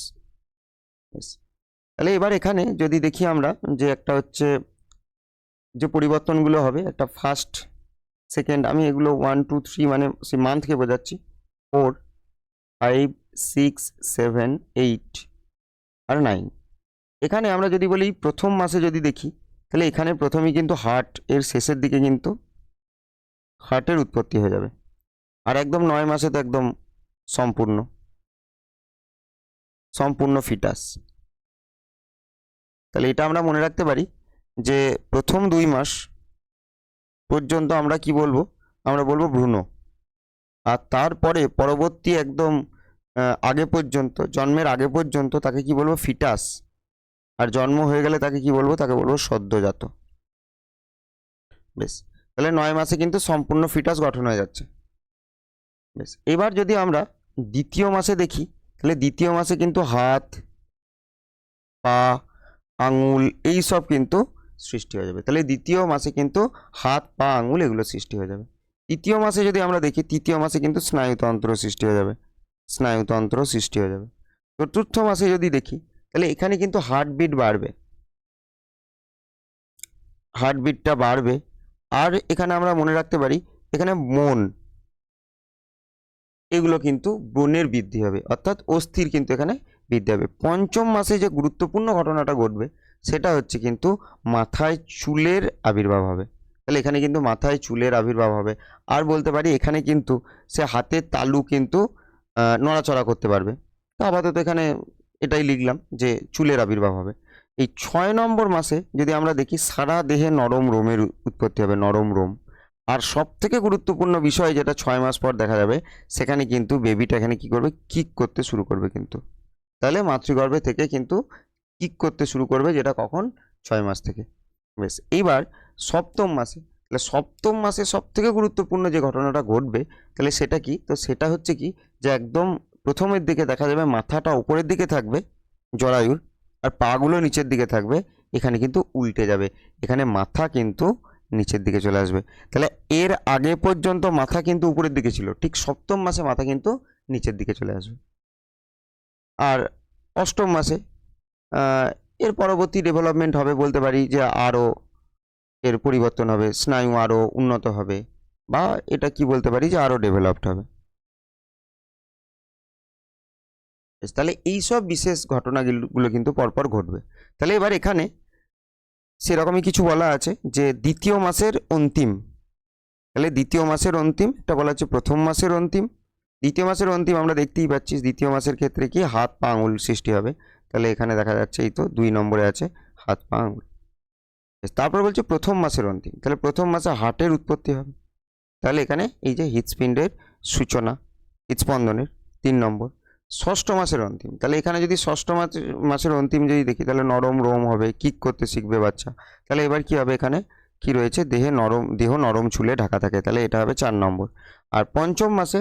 তাহলে এবার এখানে যদি দেখি আমরা যে একটা হচ্ছে যে পরিবর্তনগুলো হবে, একটা ফার্স্ট সেকেন্ড, আমি এগুলো 1 2 3 মানে সে মান্থকে বোঝাচ্ছি, 4 5 6 7 8 আর 9। এখানে আমরা যদি বলি প্রথম মাসে যদি দেখি, তাহলে এখানে প্রথমেই কিন্তু হার্ট এর শেষের দিকে কিন্তু হার্টের উৎপত্তি হয়ে যাবে, আর একদম 9 মাসে তো একদম সম্পূর্ণ ফিটাস। তাহলে এটা আমরা মনে রাখতে পারি যে প্রথম 2 মাস পর্যন্ত আমরা কি বলবো, আমরা বলবো ভ্রূণ, আর তারপরে পরবর্তী একদম আগে পর্যন্ত, জন্মের আগে পর্যন্ত তাকে কি বলবো, ফিটাস, আর জন্ম হয়ে গেলে তাকে কি বলবো, তাকে বলবো সদ্যজাত। বেশ, তাহলে 9 মাসে কিন্তু সম্পূর্ণ ফিটাস গঠন হয়ে যাচ্ছে। বেশ, এবার যদি আমরা দ্বিতীয় মাসে দেখি, তাহলে দ্বিতীয় মাসে কিন্তু হাত, পা, আঙুল এই সব কিন্তু সৃষ্টি হয়ে যাবে। তাহলে দ্বিতীয় মাসে কিন্তু হাত, পা, আঙুল এগুলো সৃষ্টি হয়ে যাবে। তৃতীয় মাসে যদি আমরা দেখি, তৃতীয় মাসে কিন্তু স্নায়ুতন্ত্র সৃষ্টি হয়ে যাবে, চতুর্থ মাসে যদি দেখি, তাহলে এখানে কিন্তু হার্টবিটটা বাড়বে, আর এখানে আমরা মনে রাখতে পারি এখানে মন, এগুলো কিন্তু ব্রণের বৃদ্ধি হবে, অর্থাৎ অস্থির কিন্তু এখানে বৃদ্ধি হবে। পঞ্চম মাসে যে গুরুত্বপূর্ণ ঘটনাটা ঘটবে সেটা হচ্ছে কিন্তু মাথায় চুলের আবির্ভাব হবে। তাহলে এখানে কিন্তু মাথায় চুলের আবির্ভাব হবে, আর বলতে পারি এখানে কিন্তু সে হাতের তালু কিন্তু নড়াচড়া করতে পারবে। তো আপাতত এখানে এটাই লিখলাম যে চুলের আবির্ভাব হবে। এই 6 নম্বর মাসে যদি আমরা দেখি, সারা দেহে নরম রোমের উৎপত্তি হবে, নরম রোম। আর সব থেকে গুরুত্বপূর্ণ বিষয় যেটা 6 মাস পর দেখা যাবে, সেখানে কিন্তু বেবিটা এখানে কি করবে, কিক করতে শুরু করবে কিন্তু। তাহলে মাতৃগর্ভে থেকে কিন্তু কিক করতে শুরু করবে, যেটা কখন, 6 মাস থেকে। বেশ, এইবার সপ্তম মাসে, তাহলে সপ্তম মাসে সব থেকে গুরুত্বপূর্ণ যে ঘটনাটা ঘটবে, তাহলে সেটা কি, তো সেটা হচ্ছে কি, যে একদম প্রথমের দিকে দেখা যাবে মাথাটা উপরের দিকে থাকবে জরায়ুর, আর পাগুলো নিচের দিকে থাকবে, এখানে কিন্তু উল্টে যাবে, এখানে মাথা কিন্তু নিচের দিকে চলে আসবে। তাহলে এর আগে পর্যন্ত মাথা কিন্তু উপরের দিকে ছিল, ঠিক সপ্তম মাসে মাথা কিন্তু নিচের দিকে চলে আসবে। আর অষ্টম মাসে এর পরবর্তী ডেভেলপমেন্ট হবে, বলতে পারি যে আরও এর পরিবর্তন হবে, স্নায়ু আরও উন্নত হবে, বা এটা কি বলতে পারি যে আরও ডেভেলপড হবে। তাহলে এইসব বিশেষ ঘটনাগুলো কিন্তু পরপর ঘটবে। তাহলে এবার এখানে সেরকমই কিছু বলা আছে যে দ্বিতীয় মাসের অন্তিম, তাহলে দ্বিতীয় মাসের অন্তিম, এটা বলা হচ্ছে প্রথম মাসের অন্তিম। দ্বিতীয় মাসের অন্তিম আমরা দেখতেই পাচ্ছি, দ্বিতীয় মাসের ক্ষেত্রে কি হাত পা আঙুল সৃষ্টি হবে। তাহলে এখানে দেখা যাচ্ছে এই তো 2 নম্বরে আছে হাত পা আঙুল। তারপর বলছে প্রথম মাসের অন্তিম, তাহলে প্রথম মাসে হার্টের উৎপত্তি হবে। তাহলে এখানে এই যে হৃৎপিণ্ডের সূচনা, হৃৎস্পন্দনের 3 নম্বর। ষষ্ঠ মাসের অন্তিম, তাহলে এখানে যদি ষষ্ঠ মাসের অন্তিম যদি দেখি, তাহলে নরম রোম হবে, কিক করতে শিখবে বাচ্চা। তাহলে এবার কি হবে, এখানে কি রয়েছে, দেহ নরম চুলে ঢাকা থাকে, তাহলে এটা হবে 4 নম্বর। আর পঞ্চম মাসে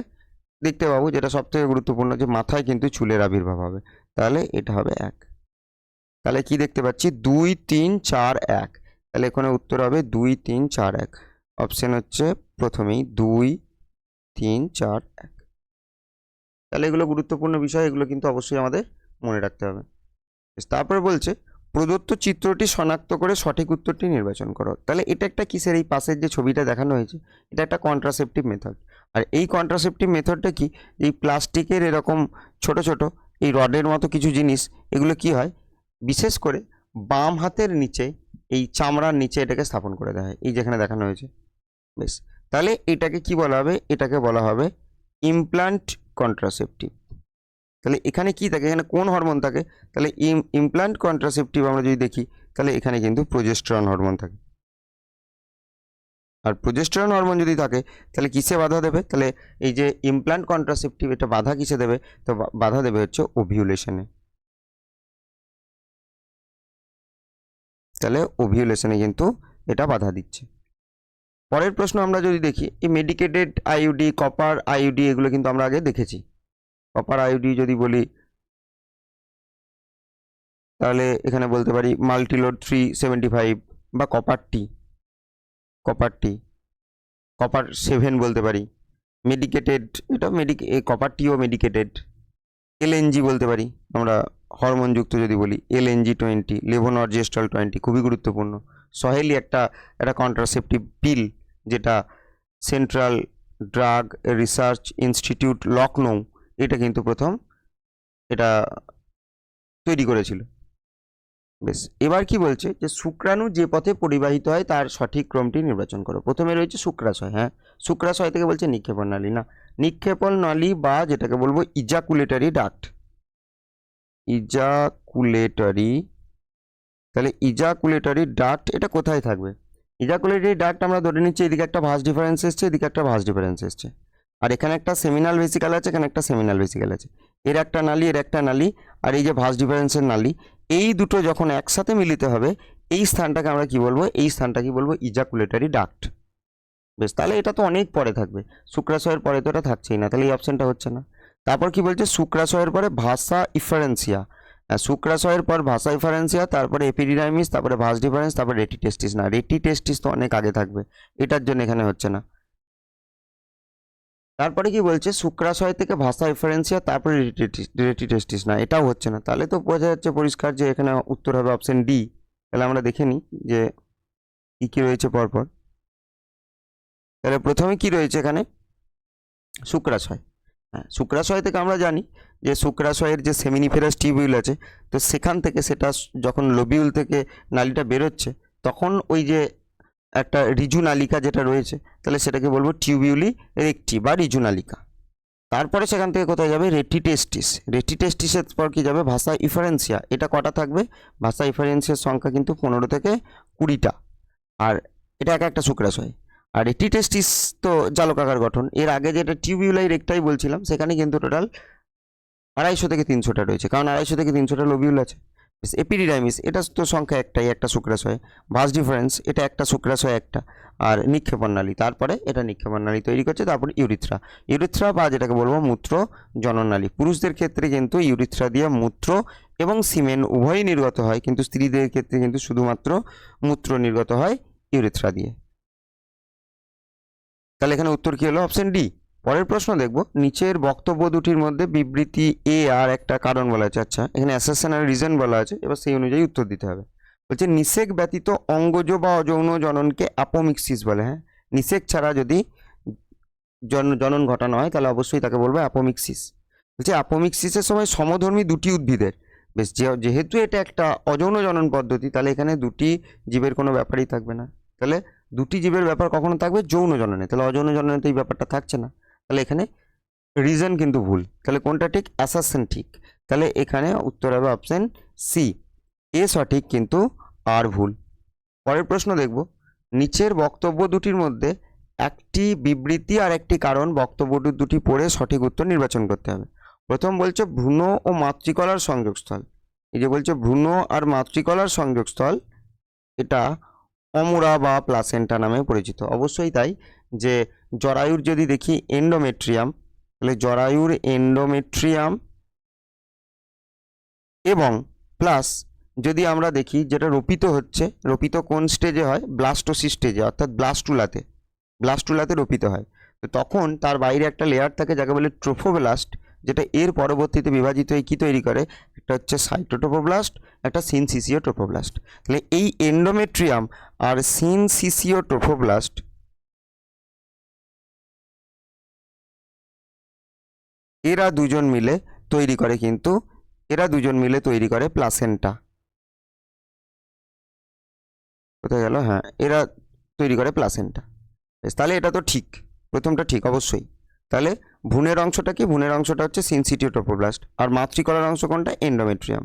দেখতে পাবো, যেটা সবথেকে গুরুত্বপূর্ণ, যে মাথায় কিন্তু চুলের আবির্ভাব হবে, তাহলে এটা হবে 1। তাহলে কি দেখতে পাচ্ছি 2 3 4 1, তাহলে এখানে উত্তর হবে 2 3 4 1। অপশন হচ্ছে প্রথমেই 2 3 4 1। তাহলে এগুলো গুরুত্বপূর্ণ বিষয়, এগুলো কিন্তু অবশ্যই আমাদের মনে রাখতে হবে। তারপরে বলছে প্রদত্ত চিত্রটি শনাক্ত করে সঠিক উত্তরটি নির্বাচন করো। তাহলে এটা একটা কিসের, এই পাশের যে ছবিটা দেখানো হয়েছে, এটা একটা কন্ট্রাসেপটিভ মেথড। আর এই কন্ট্রাসেপটিভ মেথডটা কি, এই প্লাস্টিকের এরকম ছোট ছোট এই রডের মতো কিছু জিনিস, এগুলো কি হয়, বিশেষ করে বাম হাতের নিচে, এই চামড়ার নিচে এটাকে স্থাপন করে দেওয়া হয়, এই যেখানে দেখানো হয়েছে। বেশ, তাহলে এটাকে কি বলা হবে, এটাকে বলা হবে ইমপ্লান্ট কন্ট্রাসেপটিভ। তাহলে এখানে কি থাকে, এখানে কোন হরমোন থাকে, তাহলে ইমপ্লান্ট কন্ট্রাসেপটিভ আমরা যদি দেখি, তাহলে এখানে কিন্তু প্রোজেস্টেরন হরমোন থাকে। আর প্রোজেস্টেরন হরমোন যদি থাকে, তাহলে কিসে বাধা দেবে, তাহলে এই যে ইমপ্লান্ট কন্ট্রাসেপটিভ, এটা বাধা কিসে দেবে, তো বাধা দেবে হচ্ছে ওভিউলেশনে। তাহলে ওভিউলেশনে কিন্তু এটা বাধা দিচ্ছে। পরের প্রশ্ন আমরা যদি দেখি, এই মেডিকেটেড আইইউডি, কপার আইইউডি, এগুলো কিন্তু আমরা আগে দেখেছি। কপার আইইউডি যদি বলি, তাহলে এখানে বলতে পারি মাল্টিলোড 375, বা কপার টি, কপার 7 বলতে পারি। মেডিকেটেড, এটা কপার টিও মেডিকেটেড। এলএনজি বলতে পারি আমরা, হরমোনযুক্ত যদি বলি এলএনজি 20, লেভোনর্জেস্ট্রল 20, খুবই গুরুত্বপূর্ণ। সহেলি একটা কন্ট্রাসেপটিভ পিল, যেটা central drug research institute Lucknow, এটা কিন্তু প্রথম এটা তৈরি করেছিল। বেশ, এবার কি বলছে, যে শুক্রাণু যে পথে পরিবাহিত হয় তার সঠিক ক্রমটি নির্বাচন করো। প্রথমে রয়েছে শুক্রাশয়, হ্যাঁ শুক্রাশয় থেকে বলছে নিক্ষেপণ নালী, না নিক্ষেপণ নালী, বা যেটাকে বলবো ইজাকুলেটরি ডাক্ট, ইজাকুলেটরি। তাহলে ইজাকুলেটরি ডাক্ট এটা কোথায় থাকবে, ইজাকুলেটরি ডাক্ট আমরা ধরে নিচ্ছি এদিকে একটা ভাঁজ ডিফারেন্স এসছে, এদিকে একটা ভাঁজ ডিফারেন্স এসছে, আর এখানে একটা সেমিনাল ভেসিকাল আছে, এখানে একটা সেমিনাল ভেসিকাল আছে, এর একটা নালী, এর একটা নালী, আর এই যে ভাঁজ ডিফারেন্সের নালী, এই দুটো যখন একসাথে মিলিত হবে, এই স্থানটাকে আমরা কি বলবো, এই স্থানটা কি বলবো, ইজাকুলেটরি ডাক্ট। বেশ, তাহলে এটা তো অনেক পরে থাকবে, শুক্রাশয়ের পরে তো এটা থাকছেই না, তাহলে এই অপশনটা হচ্ছে না। তারপর কি বলছে, শুক্রাশয়ের পরে ভাষা ইফারেন্সিয়া, শুক্রাশয়ের পর ভাষা ইফারেন্সিয়া, তারপরে এপিডিডাইমিস, তারপরে ভাস ডিফারেন্স, তারপরে রেটিটেস্টিস, না রেটিটেস্টিস তো অনেক আগে থাকবে, এটার জন্য এখানে হচ্ছে না। তারপরে কি বলছে, শুক্রাশয় থেকে ভাষা ইফারেন্সিয়া, তারপরে রেটিটেস্টিস, না এটাও হচ্ছে না। তাহলে তো বোঝা যাচ্ছে পরিষ্কার যে এখানে উত্তর হবে অপশন ডি। তাহলে আমরা দেখে নিই যে কী কী রয়েছে পরপর। তাহলে প্রথমে কি রয়েছে এখানে, শুক্রাশয়। হ্যাঁ, শুক্রাশয় থেকে আমরা জানি যে শুক্রাশয়ের যে সেমিনিফেরাস টিউবিউল আছে, তো সেখান থেকে সেটা যখন লোবিউল থেকে নালীটা বেরোচ্ছে, তখন ওই যে একটা রিজু নালিকা যেটা রয়েছে, তাহলে সেটাকে বলবো টিউবিউলি রেক্টি বা রিজু নালিকা। তারপরে সেখান থেকে কোথায় যাবে, রেটিটেস্টিস, রেটিটেস্টিসের পর কি যাবে, ভাষা ইফারেন্সিয়া। এটা কটা থাকবে, ভাষা ইফারেন্সিয়ার সংখ্যা কিন্তু 15 থেকে 20টা, আর এটা একটা শুক্রাশয়। আর রেটিটেস্টিস তো জালকাকার গঠন, এর আগে যেটা টিউবিউলাই রেক্টাই বলছিলাম, সেখানে কিন্তু টোটাল 250 থেকে 300টা রয়েছে, কারণ 250 থেকে 300টা লোবিউল আছে। এপিডিডাইমিস, এটা তো সংখ্যা একটাই, একটা শুক্রাশয়। ভাস ডিফারেন্স, এটা একটা শুক্রাশয় একটা, আর নিক্ষেপণ নালী, তারপরে এটা নিক্ষেপণ নালী তৈরি করছে, তারপর ইউরিথ্রা বা যেটাকে বলবো মূত্র জননালী। পুরুষদের ক্ষেত্রে কিন্তু ইউরিথ্রা দিয়ে মূত্র এবং সিমেন উভয়ই নির্গত হয়, কিন্তু স্ত্রীদের ক্ষেত্রে কিন্তু শুধুমাত্র মূত্র নির্গত হয় ইউরিথ্রা দিয়ে। তাহলে এখানে উত্তর কি হলো? Option D. পরের প্রশ্ন দেখব, নিচের বক্তব্য দুটির মধ্যে বিবৃতি এ আর একটা কারণ বলা আছে। আচ্ছা, এখানে অ্যাসারশন আর রিজন বলা আছে, এবার সেই অনুযায়ী উত্তর দিতে হবে। বলছে নিষেক ব্যতীত অঙ্গজ বা অযৌন জননকে অ্যাপোমিক্সিস বলে। হ্যাঁ, নিষেক ছাড়া যদি জনন ঘটানো হয় তাহলে অবশ্যই তাকে বলবো অ্যাপোমিক্সিস। বলছে অ্যাপোমিক্সিসের সময় সমধর্মী দুটি উদ্ভিদের, বেশ যেহেতু এটা একটা অযৌন জনন পদ্ধতি, তাহলে এখানে দুটি জীবের কোনো ব্যাপারই থাকবে না। তাহলে দুটি জীবের ব্যাপার কখনো থাকবে? যৌন জননে। তাহলে অযৌন জননে তো এই ব্যাপারটা থাকছে না। তাহলে এখানে রিজন কিন্তু ভুল। তাহলে কোনটা ঠিক? অ্যাসারশন ঠিক। তাহলে এখানে উত্তর হবে অপশন সি, এ সঠিক কিন্তু আর ভুল। পরের প্রশ্ন দেখব, নিচের বক্তব্য দুটির মধ্যে একটি বিবৃতি আর একটি কারণ, বক্তব্য দুটি পড়ে সঠিক উত্তর নির্বাচন করতে হবে। প্রথম বলছে ভ্রূণ ও মাতৃকলার সংযোগস্থল। এই যে বলছে ভ্রূণ আর মাতৃকলার সংযোগস্থল, এটা অমুরা বা প্লাসেন্টা নামে পরিচিত। অবশ্যই তাই, যে জরায়ুর যদি দেখি এন্ডোমেট্রিয়াম, তাহলে জরায়ুর এন্ডোমেট্রিয়াম এবং প্লাস যদি আমরা দেখি যেটা রোপিত হচ্ছে, রোপিত কোন স্টেজে হয়? ব্লাস্টোসিস স্টেজে, অর্থাৎ ব্লাস্টুলাতে রোপিত হয়। তো তখন তার বাইরে একটা লেয়ার থাকে যাকে বলে ট্রোফোব্লাস্ট, যেটা এর পরবর্তীতে বিভাজিত হয়ে কী তৈরি করে? একটা হচ্ছে সাইটোট্রোফোব্লাস্ট, একটা সিনসিসিওট্রোফোব্লাস্ট। তাহলে এই এন্ডোমেট্রিয়াম আর সিনসিসিওট্রোফোব্লাস্ট এরা দুজন মিলে তৈরি করে কিন্তু প্লাসেন্টা। কোথায় গেল? হ্যাঁ, এরা তৈরি করে প্লাসেন্টা। বেশ, তাহলে এটা তো ঠিক, প্রথমটা ঠিক অবশ্যই। তাহলে ভ্রূণের অংশটা কি? ভ্রূণের অংশটা হচ্ছে সিনসিটিওট্রোফোব্লাস্ট, আর মাতৃকলার অংশ কোনটা? এন্ডোমেট্রিয়াম।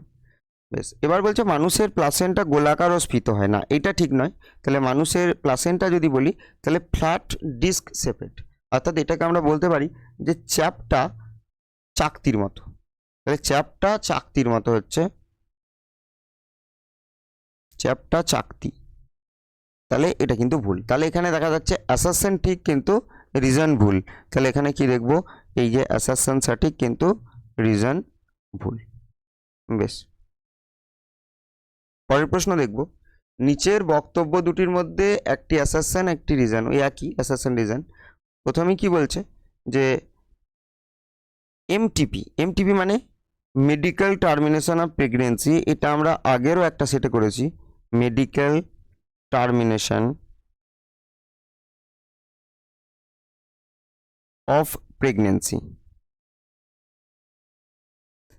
বেশ, এবার বলছে মানুষের প্লাসেন্টা গোলাকার ও স্ফীত হয় না, এটা ঠিক নয়। তাহলে মানুষের প্লাসেন্টা যদি বলি তাহলে ফ্ল্যাট ডিস্ক শেপেড, অর্থাৎ এটাকে আমরা বলতে পারি যে চ্যাপটা চাকতির মতো। তাহলে চ্যাপটা চাকতির মতো হচ্ছে চ্যাপটা চাকতি। তাহলে এটা কিন্তু ভুল। তাহলে এখানে দেখা যাচ্ছে অ্যাসারশন ঠিক কিন্তু রিজন ভুল। তাহলে এখানে কি দেখব? এই যে অ্যাসারশন সঠিক কিন্তু রিজন ভুল। বেশ, পরের প্রশ্ন দেখব, নিচের বক্তব্য দুটির মধ্যে একটি অ্যাসারশন একটি রিজন, ওই একই অ্যাসারশন রিজন। প্রথমেই কি বলছে যে এমটিপি মানে মেডিকেল টার্মিনেশন অফ প্রেগনেন্সি, এটা আমরা আগেরও একটা সেটে করেছি, মেডিকেল টার্মিনেশন অফ প্রেগনেন্সি।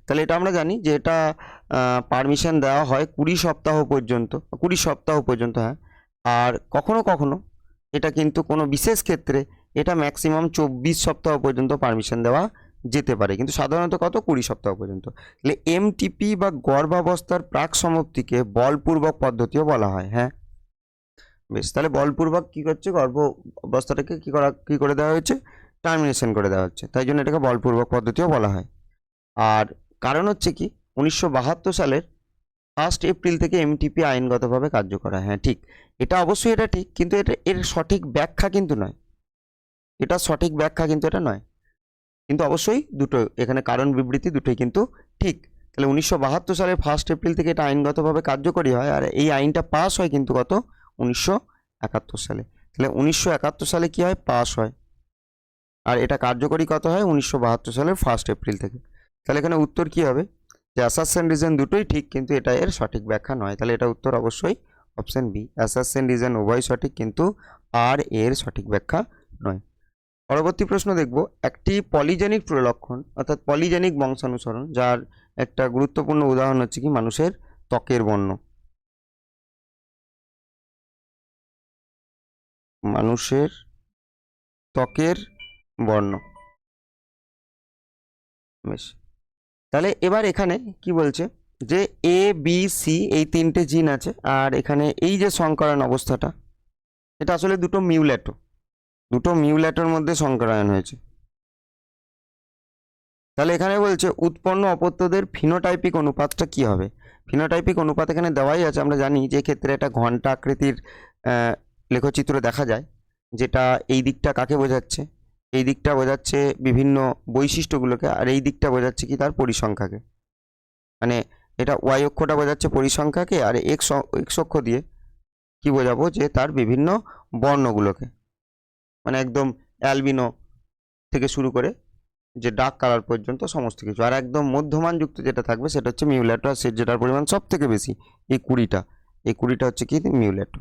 তাহলে এটা আমরা জানি যে এটা পারমিশন দেওয়া হয় 20 সপ্তাহ পর্যন্ত, হ্যাঁ। আর কখনো কখনো এটা কিন্তু কোনো বিশেষ ক্ষেত্রে এটা ম্যাক্সিমাম 24 সপ্তাহ পর্যন্ত পারমিশন দেওয়া যেতে পারে, কিন্তু সাধারণত কত? 20 সপ্তাহ পর্যন্ত। তাহলে এমটিপি বা গর্ভাবস্থার প্রাক সমাপ্তিকে বলপূর্বক পদ্ধতিও বলা হয়। হ্যাঁ, বেশ, তাহলে বলপূর্বক কী করছে? গর্ভ অবস্থাটাকে কী করে দেওয়া হয়েছে? টার্মিনেশন করে দেওয়া হচ্ছে, তাই জন্য এটাকে বলপূর্বক পদ্ধতিও বলা হয়। আর কারণ হচ্ছে কি, 1972 সালের 1 এপ্রিল থেকে এমটিপি আইনগতভাবে কার্যকর হয়। হ্যাঁ ঠিক, এটা অবশ্যই এটা ঠিক, কিন্তু এর সঠিক ব্যাখ্যা কিন্তু নয়। এটা নয়, কিন্তু অবশ্যই দুটো এখানে কারণ বিবৃতি দুটোই কিন্তু ঠিক। তাহলে 1972 সালের 1 এপ্রিল থেকে এটা আইনগতভাবে কার্যকরী হয়, আর এই আইনটা পাস হয় কিন্তু কত? 1971 সালে। তাহলে 1971 সালে কি হয়? পাস হয়। আর এটা কার্যকরী কত হয়? 1972 সালের 1 এপ্রিল থেকে। তাহলে এখানে উত্তর কি হবে? যে অ্যাসারশন রিজন দুটোই ঠিক, কিন্তু এটা এর সঠিক ব্যাখ্যা নয়। তাহলে এটা উত্তর অবশ্যই অপশন বি, অ্যাসারশন রিজন উভয় সঠিক কিন্তু আর এর সঠিক ব্যাখ্যা নয়। পরবর্তী প্রশ্ন দেখব, একটি পলিজেনিক প্রলক্ষণ অর্থাৎ পলিজেনিক বংশানুসরণ, যার একটা গুরুত্বপূর্ণ উদাহরণ হচ্ছে কি মানুষের ত্বকের বর্ণ। মানুষের ত্বকের বর্ণ। বেশ, তাহলে এবার এখানে কি বলছে যে এ বি সি এই তিনটে জিন আছে, আর এখানে এই যে সংকরায়ন অবস্থাটা, এটা আসলে দুটো মিউল্যাটোর মধ্যে সংকরায়ন হয়েছে। তাহলে এখানে বলছে উৎপন্ন অপত্যদের ফিনোটাইপিক অনুপাতটা কি হবে? ফিনোটাইপিক অনুপাত এখানে দেওয়াই আছে, আমরা জানি যে ক্ষেত্রে একটা ঘন্টা আকৃতির লেখচিত্র দেখা যায়, যেটা এই দিকটা কাকে বোঝাচ্ছে? এই দিকটা বোঝাচ্ছে বিভিন্ন বৈশিষ্ট্যগুলোকে, আর এই দিকটা বোঝাচ্ছে কি তার পরিসংখ্যাকে। মানে এটা ওয়াই অক্ষটা বোঝাচ্ছে পরিসংখ্যাকে, আর এক্স অক্ষ দিয়ে কি বোঝাবো? যে তার বিভিন্ন বর্ণগুলোকে। মানে একদম অ্যালবিনো থেকে শুরু করে যে ডার্ক কালার পর্যন্ত সমস্ত কিছু। আর একদম মধ্যমানযুক্ত যেটা থাকবে সেটা হচ্ছে মিউলেটো, আর যেটার পরিমাণ সব থেকে বেশি এই 20টা, এই 20টা হচ্ছে কি মিউলেটো।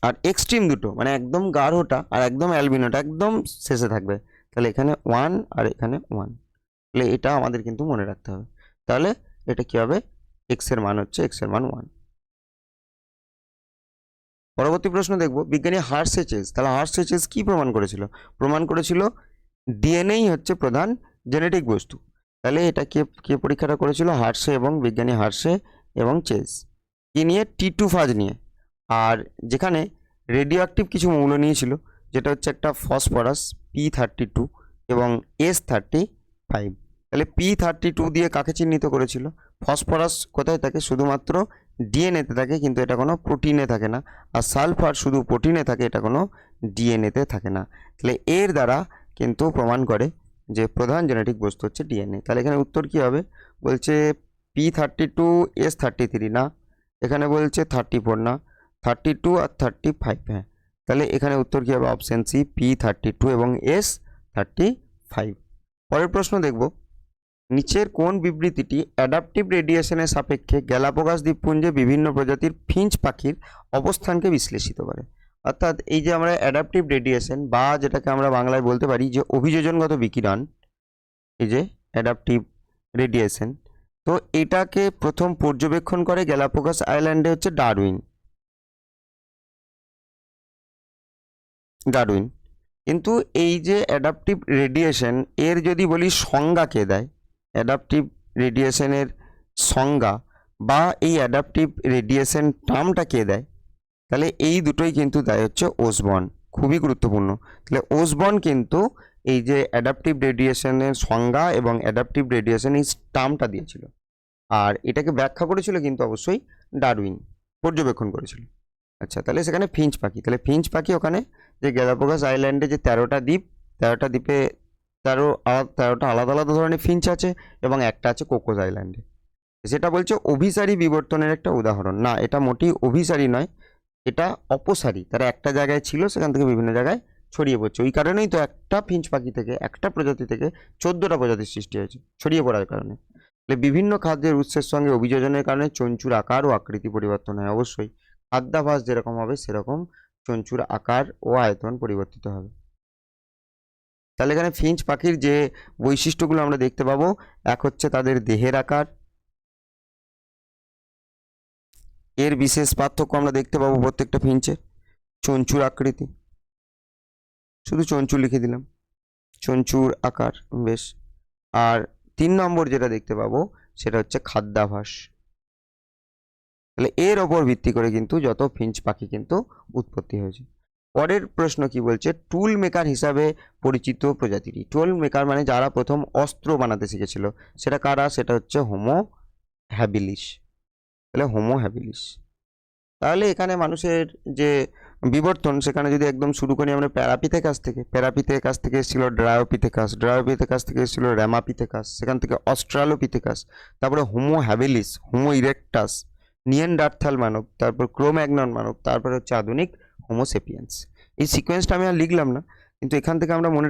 আর এক্সট্রিম দুটো মানে একদম গাঢ়টা আর একদম অ্যালবিনোটা একদম শেষে থাকবে। তাহলে এখানে 1 আর এখানে 1, তাহলে এটা আমাদের কিন্তু মনে রাখতে হবে। তাহলে এটা কি হবে, এক্স এর মান হচ্ছে এক্স এর মান 1। পরবর্তী প্রশ্ন দেখব, বিজ্ঞানী হার্শেচেস, তাহলে হার্শেচেস কি প্রমাণ করেছিল? প্রমাণ করেছিল ডিএনএই হচ্ছে প্রধান জেনেটিক বস্তু। তাহলে এটা কে কে পরীক্ষাটা করেছিল? হার্শে এবং বিজ্ঞানী হার্শে এবং চেস। কি নিয়ে? T2 ফাজ নিয়ে। আর যেখানে রেডিও অ্যাক্টিভ কিছু মৌল নিয়েছিল, যেটা হচ্ছে একটা ফসফরাস P32 এবং S35। তাহলে P32 দিয়ে কাকে চিহ্নিত করেছিল? ফসফরাস কোথায় থাকে? শুধুমাত্র ডিএনএতে থাকে, কিন্তু এটা কোনো প্রোটিনে থাকে না। আর সালফার শুধু প্রোটিনে থাকে, এটা কোনো ডিএনএতে থাকে না। তাহলে এর দ্বারা কিন্তু প্রমাণ করে যে প্রধান জেনেটিক বস্তু হচ্ছে ডিএনএ। তাহলে এখানে উত্তর কি হবে? বলছে P32 S33 না, এখানে বলছে 34 না, 32 আর 35। হ্যাঁ, তাহলে এখানে উত্তর কী হবে? অপশান সি P32 এবং S35। পরের প্রশ্ন দেখব, নিচের কোন বিবৃতিটি অ্যাডাপটিভ রেডিয়েশনের সাপেক্ষে গ্যালাপাগোস দ্বীপপুঞ্জে বিভিন্ন প্রজাতির ফিঞ্চ পাখির অবস্থানকে বিশ্লেষিত করে? অর্থাৎ এই যে আমরা অ্যাডাপটিভ রেডিয়েশন বা যেটাকে আমরা বাংলায় বলতে পারি যে অভিযোজনগত বিকিরণ, এই যে অ্যাডাপটিভ রেডিয়েশন, তো এটাকে প্রথম পর্যবেক্ষণ করে গ্যালাপাগোস আইল্যান্ডে হচ্ছে ডারউইন। কিন্তু এই যে অ্যাডাপটিভ রেডিয়েশন এর যদি বলি সংজ্ঞা কে দেয়, অ্যাডাপটিভ রেডিয়েশনের সংজ্ঞা বা এই অ্যাডাপটিভ রেডিয়েশন টার্মটা কে দেয়, তাহলে এই দুটোই কিন্তু দেয় হচ্ছে ওসবর্ন। খুবই গুরুত্বপূর্ণ। তাহলে ওসবর্ন কিন্তু এই যে অ্যাডাপটিভ রেডিয়েশনের সংজ্ঞা এবং অ্যাডাপটিভ রেডিয়েশন এই টার্মটা দিয়েছিল। আর এটাকে ব্যাখ্যা করেছিল কিন্তু অবশ্যই ডারউইন, পর্যবেক্ষণ করেছিল। আচ্ছা, তাহলে সেখানে ফিঞ্চ পাখি, তাহলে ফিঞ্চ পাখি ওখানে যে গ্যালাপাগোস আইল্যান্ডে যে 13টা দ্বীপ, 13টা দ্বীপে 13টা আলাদা আলাদা ধরনের ফিঞ্চ আছে এবং একটা আছে কোকোস আইল্যান্ডে। সেটা বলছে অভিসারী বিবর্তনের একটা উদাহরণ। না, এটা মোটেই অভিসারী নয়, এটা অপসারী। তারা একটা জায়গায় ছিল, সেখান থেকে বিভিন্ন জায়গায় ছড়িয়ে পড়ছে। ওই কারণেই তো একটা ফিঞ্চ পাখি থেকে, একটা প্রজাতি থেকে 14টা প্রজাতির সৃষ্টি হয়েছে, ছড়িয়ে পড়ার কারণে। বিভিন্ন খাদ্যের উৎসের সঙ্গে অভিযোজনের কারণে চঞ্চুর আকার ও আকৃতি পরিবর্তন হয়। অবশ্যই খাদ্যাভ্যাস যেরকম হবে সেরকম চঞ্চুর আকার ও আয়তন পরিবর্তিত হবে। তাহলে এখানে ফিঞ্চ পাখির যে বৈশিষ্ট্যগুলো আমরা দেখতে পাবো, এক হচ্ছে তাদের দেহের আকার, এর বিশেষ পার্থক্য আমরা দেখতে পাবো প্রত্যেকটা ফিঞ্চের। চঞ্চুর আকৃতি, শুধু চঞ্চু লিখে দিলাম, চঞ্চুর আকার, বেশ। আর 3 নম্বর যেটা দেখতে পাবো সেটা হচ্ছে খাদ্যাভ্যাস। তাহলে এর ওপর ভিত্তি করে কিন্তু যত ফিঞ্চ পাখি কিন্তু উৎপত্তি হয়েছে। পরের প্রশ্ন কি বলছে, টুল মেকার হিসাবে পরিচিত প্রজাতিটি। টুল মেকার মানে যারা প্রথম অস্ত্র বানাতে শিখেছিল, সেটা কারা? সেটা হচ্ছে হোমো হ্যাবিলিস। তাহলে হোমো হ্যাবিলিস। তাহলে এখানে মানুষের যে বিবর্তন, সেখানে যদি একদম শুরু করি আমরা প্যারাপিথেকাস থেকে, প্যারাপিথেকাস থেকে এসেছিল ড্রায়োপিথেকাস, ড্রায়োপিথেকাস থেকে এসেছিল র্যামাপিথেকাস, সেখান থেকে অস্ট্রালোপিথেকাস, তারপরে হোমো হ্যাবিলিস, হোমো ইরেক্টাস, নিয়েনডার্থাল মানব, তারপর ক্রোম্যাগনন মানব, তারপরে হচ্ছে আধুনিক হোমোসেপিয়েন্স। এই সিকোয়েন্সটা আমি আর লিখলাম না, কিন্তু এখান থেকে আমরা মনে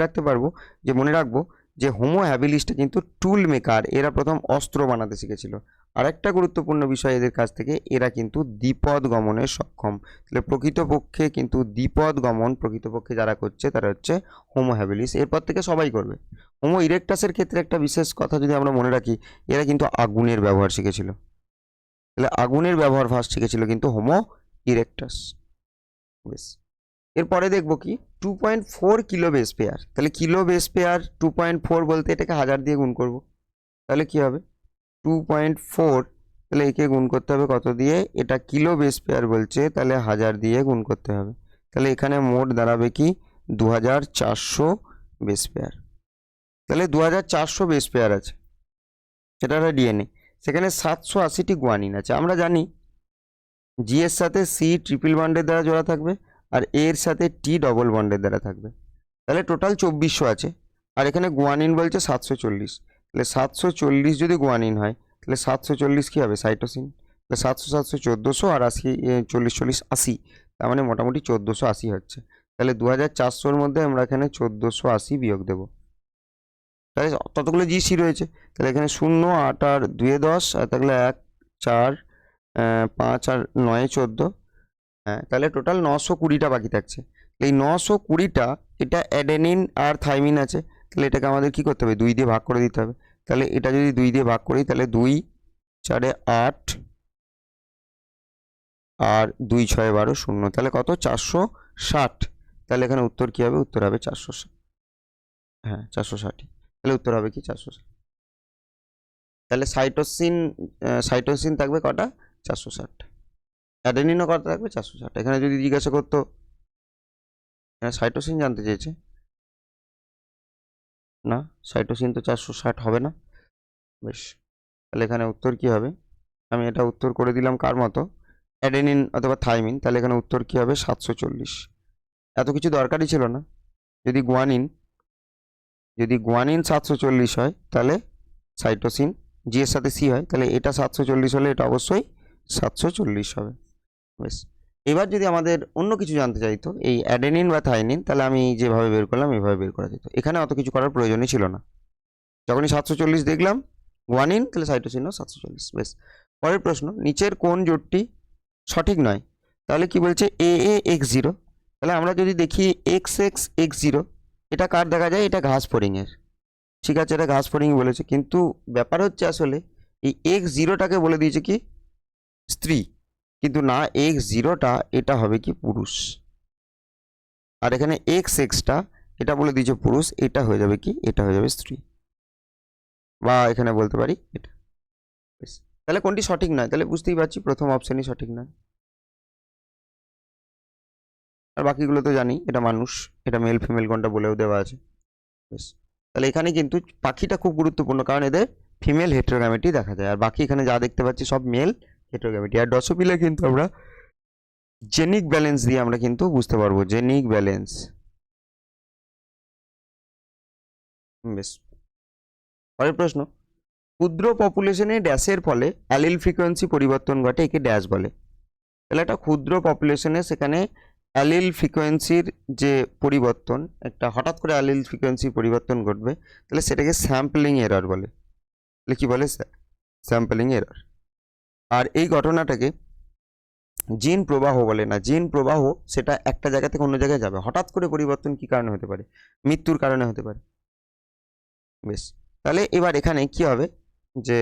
রাখবো যে হোমো হ্যাবিলিসটা কিন্তু টুল মেকার, এরা প্রথম অস্ত্র বানাতে শিখেছিল। আরেকটা গুরুত্বপূর্ণ বিষয় এদের কাছ থেকে, এরা কিন্তু দ্বিপদ গমনে সক্ষম। তাহলে প্রকৃতপক্ষে কিন্তু দ্বিপদ গমন প্রকৃতপক্ষে যারা করছে তারা হচ্ছে হোমো হ্যাবিলিস। এরপর থেকে সবাই করবে। হোমো ইরেক্টাসের ক্ষেত্রে একটা বিশেষ কথা যদি আমরা মনে রাখি, এরা কিন্তু আগুনের ব্যবহার শিখেছিল। তাহলে আগুনের ব্যবহার ফার্স্ট শিখেছিল কিন্তু হোমো ইরেক্টাস। বেশ, এরপরে দেখবো কি 2.4 কিলো বেস পেয়ার। তাহলে কিলো বেস পেয়ার 2.4 বলতে এটাকে 1000 দিয়ে গুণ করব। তাহলে কি হবে 2.4, তাহলে একে গুণ করতে হবে কত দিয়ে? এটা কিলো বেস পেয়ার বলছে, তাহলে 1000 দিয়ে গুণ করতে হবে। তাহলে এখানে মোট দাঁড়াবে কি 2400 বেস পেয়ার। তাহলে 2400 বেস পেয়ার আছে, সেটা একটা ডিএনএ। সেখানে 780টি গুয়ানিন আছে। আমরা জানি জি এর সাথে সি ট্রিপল বন্ডের দ্বারা জোড়া থাকবে, আর এর সাথে টি ডবল বন্ডের দ্বারা থাকবে। তাহলে টোটাল 2400 আছে। আর এখানে গুয়ানিন বলছে 740। তাহলে 740 যদি গুয়ানিন হয়, তাহলে 740 কী হবে? সাইটোসিন। তাহলে 700 700 1400 আর 80 40 40 80। তার মানে মোটামুটি 1480 হচ্ছে। তাহলে 2400-র মধ্যে আমরা এখানে 1480 বিয়োগ দেবো। তাহলে ততগুলো জিসি রয়েছে, তাহলে এখানে 0, 8 আর 2 10, আর থাকলে 1 4 5 আর 9 14, হ্যাঁ তাহলে টোটাল 920টা বাকি থাকছে। এই 920টা এটা অ্যাডেনিন আর থাইমিন আছে, তাহলে এটাকে আমাদের কি করতে হবে, 2 দিয়ে ভাগ করে দিতে হবে। তাহলে এটা যদি 2 দিয়ে ভাগ করি তাহলে 2 4 8 আর 2 6 12 0, তাহলে কত, 460। তাহলে এখানে উত্তর কি হবে, উত্তর হবে 460, হ্যাঁ 460। তাহলে উত্তর হবে কি 460। তাহলে সাইটোসিন থাকবে কটা, 460। অ্যাডেনিনও কত থাকবে, 460। এখানে যদি জিজ্ঞাসা করতো, হ্যাঁ সাইটোসিন জানতে চেয়েছে, না সাইটোসিন তো 460 হবে না। বেশ, তাহলে এখানে উত্তর কি হবে, আমি এটা উত্তর করে দিলাম কার মতো, অ্যাডেনিন অথবা থাইমিন। তাহলে এখানে উত্তর কি হবে, 740। এত কিছু দরকারই ছিল না। যদি গুয়ানিন 740 হয় তাহলে সাইটোসিন জি এর সাথে সি হয়, তাহলে এটা 740 হলে এটা অবশ্যই 740 হবে। বেশ, এবার যদি আমাদের অন্য কিছু জানতে চাইতো এই অ্যাডেনিন বা থাইনিন, তাহলে আমি যেভাবে বের করলাম এইভাবে বের করা যেত, এখানে অত কিছু করার প্রয়োজনই ছিল না। যখনই 740 দেখলাম গুয়ানিন, তাহলে সাইটোসিনও 740। বেশ, পরের প্রশ্ন, নিচের কোন জোটটি সঠিক নয়, তাহলে কি বলছে AA X0। তাহলে আমরা যদি দেখি XX X0, এটা কার দেখা যায়, এটা ঘাস ফড়িংয়ের, ঠিক আছে এটা ঘাস ফড়িং বলেছে, কিন্তু ব্যাপার হচ্ছে আসলে এই X0টাকে বলে দিয়েছে কি স্ত্রী, কিন্তু না X0টা এটা হবে কি পুরুষ, আর এখানে XX-টা এটা বলে দিয়েছে পুরুষ, এটা হয়ে যাবে কি, এটা হয়ে যাবে স্ত্রী, বা এখানে বলতে পারি এটা। বেশ, তাহলে কোনটি সঠিক নয়, তাহলে বুঝতেই পারছি প্রথম অপশনই সঠিক নয়, আর বাকিগুলো তো জানি, এটা মানুষ, এটা মেল ফিমেল কোনটা বলেও দেওয়া আছে। বেশ, তাহলে এখানে কিন্তু পাখিটা খুব গুরুত্বপূর্ণ, কারণ এদের ফিমেল হেটেরোগ্যামেটি দেখা যায়, আর বাকি এখানে যা দেখতে পাচ্ছি সব মেল হেটেরোগ্যামেটি। আর ড্রসোফিলা কিন্তু আমরা জেনিক ব্যালেন্স দিয়ে আমরা কিন্তু বুঝতে পারবো, জেনিক ব্যালেন্স। বেশ, পরের প্রশ্ন, ক্ষুদ্র পপুলেশনে ড্যাশের ফলে অ্যালিল ফ্রিকোয়েন্সি পরিবর্তন ঘটে, একে ড্যাশ বলে। তাহলে একটা ক্ষুদ্র পপুলেশনে সেখানে অ্যালিল ফ্রিকোয়েন্সির যে পরিবর্তন, একটা হঠাৎ করে অ্যালিল ফ্রিকোয়েন্সির পরিবর্তন ঘটবে, তাহলে সেটাকে স্যাম্পলিং এরর বলে। তাহলে কি বলে, স্যাম্পলিং এরর। আর এই ঘটনাটাকে জিন প্রবাহ বলে না, জিন প্রবাহ সেটা একটা জায়গা থেকে অন্য জায়গায় যাবে, হঠাৎ করে পরিবর্তন কি কারণে হতে পারে, মৃত্যুর কারণে হতে পারে। বেশ, তাহলে এবার এখানে কি হবে, যে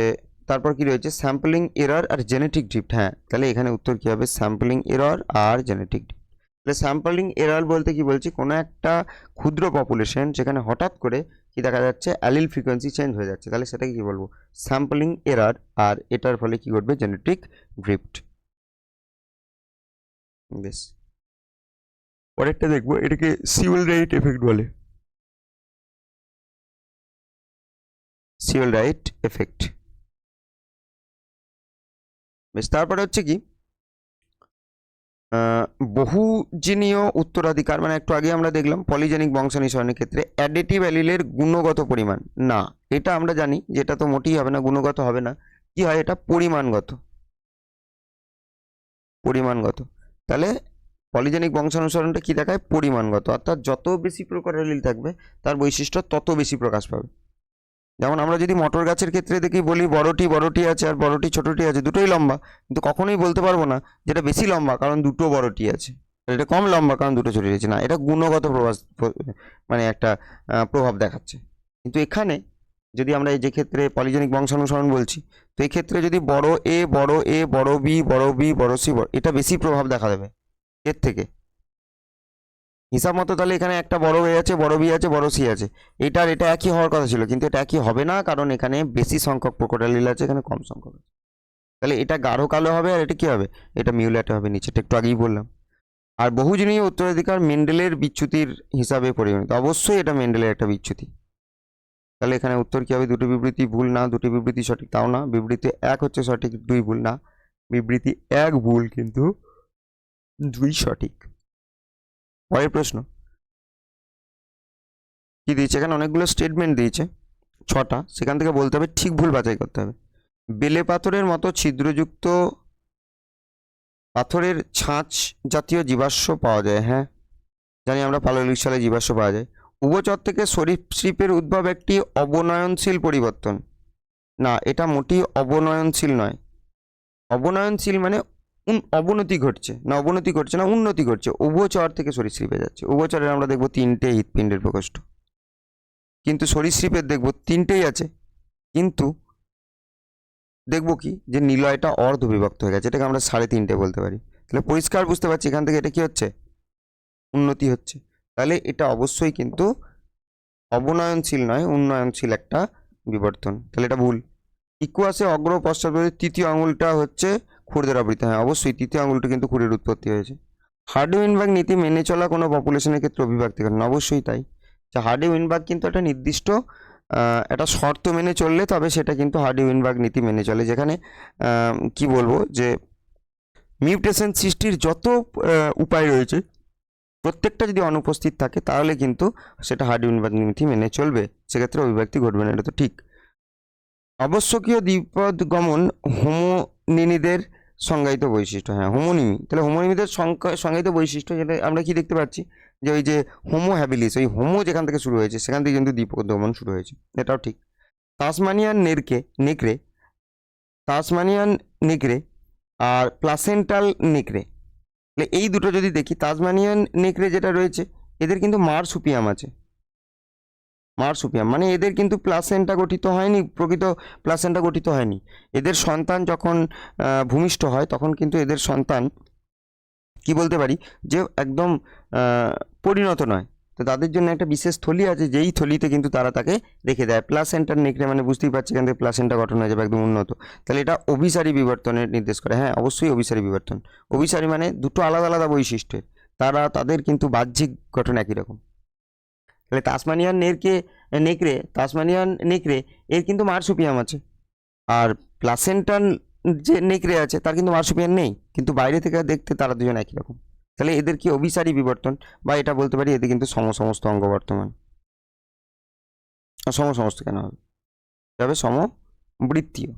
তারপর কি রয়েছে, স্যাম্পলিং এরর আর জেনেটিক ড্রিফট। হ্যাঁ, তাহলে এখানে উত্তর কি হবে, স্যাম্পলিং এরর আর জেনেটিক ড্রিফট। তাহলে স্যাম্পলিং এরর বলতে কি বলছি, কোনো একটা ক্ষুদ্র পপুলেশন যেখানে হঠাৎ করে কি দেখা যাচ্ছে, অ্যালিল ফ্রিকোয়েন্সি চেঞ্জ হয়ে যাচ্ছে, তাহলে সেটাকে কি বলবো, স্যাম্পলিং এরর, আর এটার ফলে কি ঘটবে, জেনেটিক ড্রিফট। বেশ, পরেরটা দেখবো, এটাকে সিউল রাইট এফেক্ট বলে, সিউল রাইট এফেক্ট। বেশ, তারপরে হচ্ছে কি, বহুজিনীয় উত্তরাধিকার, মানে একটু আগে আমরা দেখলাম পলিজেনিক বংশানুসরণের ক্ষেত্রে অ্যাডিটিভ অ্যালিলের গুণগত পরিমাণ, না এটা আমরা জানি যে এটা তো মোটেই হবে না, গুণগত হবে না, কি হয় এটা পরিমাণগত, পরিমাণগত। তাহলে পলিজেনিক বংশানুসরণটা কি দেখায়, পরিমাণগত, অর্থাৎ যত বেশি প্রকার অ্যালিল থাকবে তার বৈশিষ্ট্য তত বেশি প্রকাশ পাবে। যেমন আমরা যদি মটর গাছের ক্ষেত্রে দেখি, বলি বড়টি বড়টি আছে আর বড়টি ছোটটি আছে, দুটোই লম্বা, কিন্তু কখনোই বলতে পারবো না যেটা বেশি লম্বা কারণ দুটো বড়টি আছে, আর এটা কম লম্বা কারণ দুটো ছোটি আছে, না এটা গুণগত মানে একটা প্রভাব দেখাচ্ছে। কিন্তু এখানে যদি আমরা এই যে ক্ষেত্রে পলিজেনিক বংশানুসরণ বলছি, তো এই ক্ষেত্রে যদি বড় এ বড় এ বড় বি বড় বি বড় সি, এটা বেশি প্রভাব দেখা দেবে এর থেকে, হিসাব মতো। তাহলে এখানে একটা বড় এ আছে, বড় বি আছে, বড় সি আছে, এটার এটা একই হওয়ার কথা ছিল, কিন্তু এটা একই হবে না, কারণ এখানে বেশি সংখ্যক ক্রোকোডাইল আছে, এখানে কম সংখ্যক আছে। তাহলে এটা গাঢ় কালো হবে, আর এটা কি হবে, এটা মিউলেট হবে, নিচেটা একটু আগেই বললাম। আর বহুজনীয় উত্তরাধিকার মেন্ডেলের বিচ্যুতির হিসাবে পরিগণিত, অবশ্যই এটা মেন্ডেলের একটা বিচ্যুতি। তাহলে এখানে উত্তর কি হবে, দুটি বিবৃতি ভুল, না দুটি বিবৃতি সঠিক, তাও না, বিবৃতি এক হচ্ছে সঠিক, দুই ভুল, না বিবৃতি এক ভুল কিন্তু দুই সঠিক। পরের প্রশ্ন কি দিয়েছে, এখানে অনেকগুলো স্টেটমেন্ট দিয়েছে, 6টা, সেখান থেকে বলতে হবে ঠিক ভুল বাছাই করতে হবে। বেলে পাথরের মতো ছিদ্রযুক্ত পাথরের ছাঁচ জাতীয় জীবাশ্ম পাওয়া যায়, হ্যাঁ জানি আমরা পাললিক স্থলে জীবাশ্ম পাওয়া যায়। উভচর থেকে সরীসৃপের উদ্ভব একটি অবনয়নশীল পরিবর্তন। না, এটা মোটেই অবনয়নশীল নয়। অবনয়নশীল মানে অবনতি ঘটছে, না অবনতি ঘটছে না, উন্নতি ঘটছে। উভচর থেকে সরীসৃপে যাচ্ছে। উভচরের আমরা দেখবো 3টে হৃৎপিণ্ডের প্রকোষ্ঠ, কিন্তু সরীসৃপের দেখবো 3টেই আছে। কিন্তু দেখবো কি যে নিলয়টা অর্ধ বিভক্ত হয়ে গেছে, এটাকে আমরা 3.5 বলতে পারি। তাহলে পরিষ্কার বুঝতে পারছি এখান থেকে এটা কি হচ্ছে, উন্নতি হচ্ছে। তাহলে এটা অবশ্যই কিন্তু অবনয়নশীল নয়, উন্নয়নশীল একটা বিবর্তন। তাহলে এটা ভুল। ইকুয়াসে অগ্র পশ্চাৎপদের তৃতীয় আঙুলটা হচ্ছে খুরদের আবৃত। হ্যাঁ অবশ্যই তৃতীয় আঙুলটা কিন্তু খুরের উৎপত্তি হয়েছে। হার্ডি-উইনবার্গ নীতি মেনে চলা কোনো পপুলেশনের ক্ষেত্রে অভিব্যক্তি ঘটে না, অবশ্যই তাই। যে হার্ডি-উইনবার্গ কিন্তু একটা নির্দিষ্ট একটা শর্ত মেনে চললে তবে সেটা কিন্তু হার্ডি-উইনবার্গ নীতি মেনে চলে, যেখানে কি বলবো যে মিউটেশন সৃষ্টির যত উপায় রয়েছে প্রত্যেকটা যদি অনুপস্থিত থাকে তাহলে কিন্তু সেটা হার্ডি-উইনবার্গ নীতি মেনে চলবে, সেক্ষেত্রে অভিব্যক্তি ঘটবে না, এটা তো ঠিক। আবশ্যকীয় দ্বিপদ গমন হোমোনিনিদের সংজ্ঞায়িত বৈশিষ্ট্য। হ্যাঁ হোমোনিমি, তাহলে হোমোনিমিদের সংজ্ঞায়িত বৈশিষ্ট্য, যেটা আমরা কি দেখতে পাচ্ছি যে ওই যে হোমো হ্যাবিলিস, ওই হোমো যেখান থেকে শুরু হয়েছে সেখান থেকে কিন্তু দ্বিপদ গমন শুরু হয়েছে, এটাও ঠিক। তাসমানিয়ান নেকড়ে, তাসমানিয়ান নেকড়ে আর প্লাসেন্টাল নেকড়ে, তাহলে এই দুটো যদি দেখি, তাসমানিয়ান নেকড়ে যেটা রয়েছে এদের কিন্তু মারসুপিয়াম আছে। মারসুপিয়াম মানে এদের কিন্তু প্লাসেন্টা গঠিত হয়নি, প্রকৃত প্লাসেন্টা গঠিত হয়নি। এদের সন্তান যখন ভূমিষ্ঠ হয় তখন কিন্তু এদের সন্তান কি বলতে পারি যে একদম পরিণত নয়। তো তাদের জন্য একটা বিশেষ থলি আছে, যেই থলিতে কিন্তু তারা তাকে রেখে দেয়। প্লাসেন্টার নেকড়ে মানে বুঝতেই পারছি এখান থেকে প্লাসেন্টা গঠন হয়ে যাবে একদম উন্নত। তাহলে এটা অভিসারী বিবর্তনের নির্দেশ করে। হ্যাঁ অবশ্যই অভিসারী বিবর্তন। অভিসারী মানে দুটো আলাদা আলাদা বৈশিষ্ট্যের, তাদের কিন্তু বাহ্যিক গঠন একই রকম। তাহলে তাসমানিয়ান নেকড়ে এর কিন্তু মার্সুপিয়াম আছে, আর প্লাসেন্টান যে নেকড়ে আছে তার কিন্তু মার্সুপিয়াম নেই, কিন্তু বাইরে থেকে দেখতে তারা দুজন একই রকম। তাহলে এদের কি অভিসারী বিবর্তন, বা এটা বলতে পারি এদের কিন্তু সমস্ত অঙ্গ বর্তমান। সমস্ত কেন হবে, তবে সমবৃত্তীয়।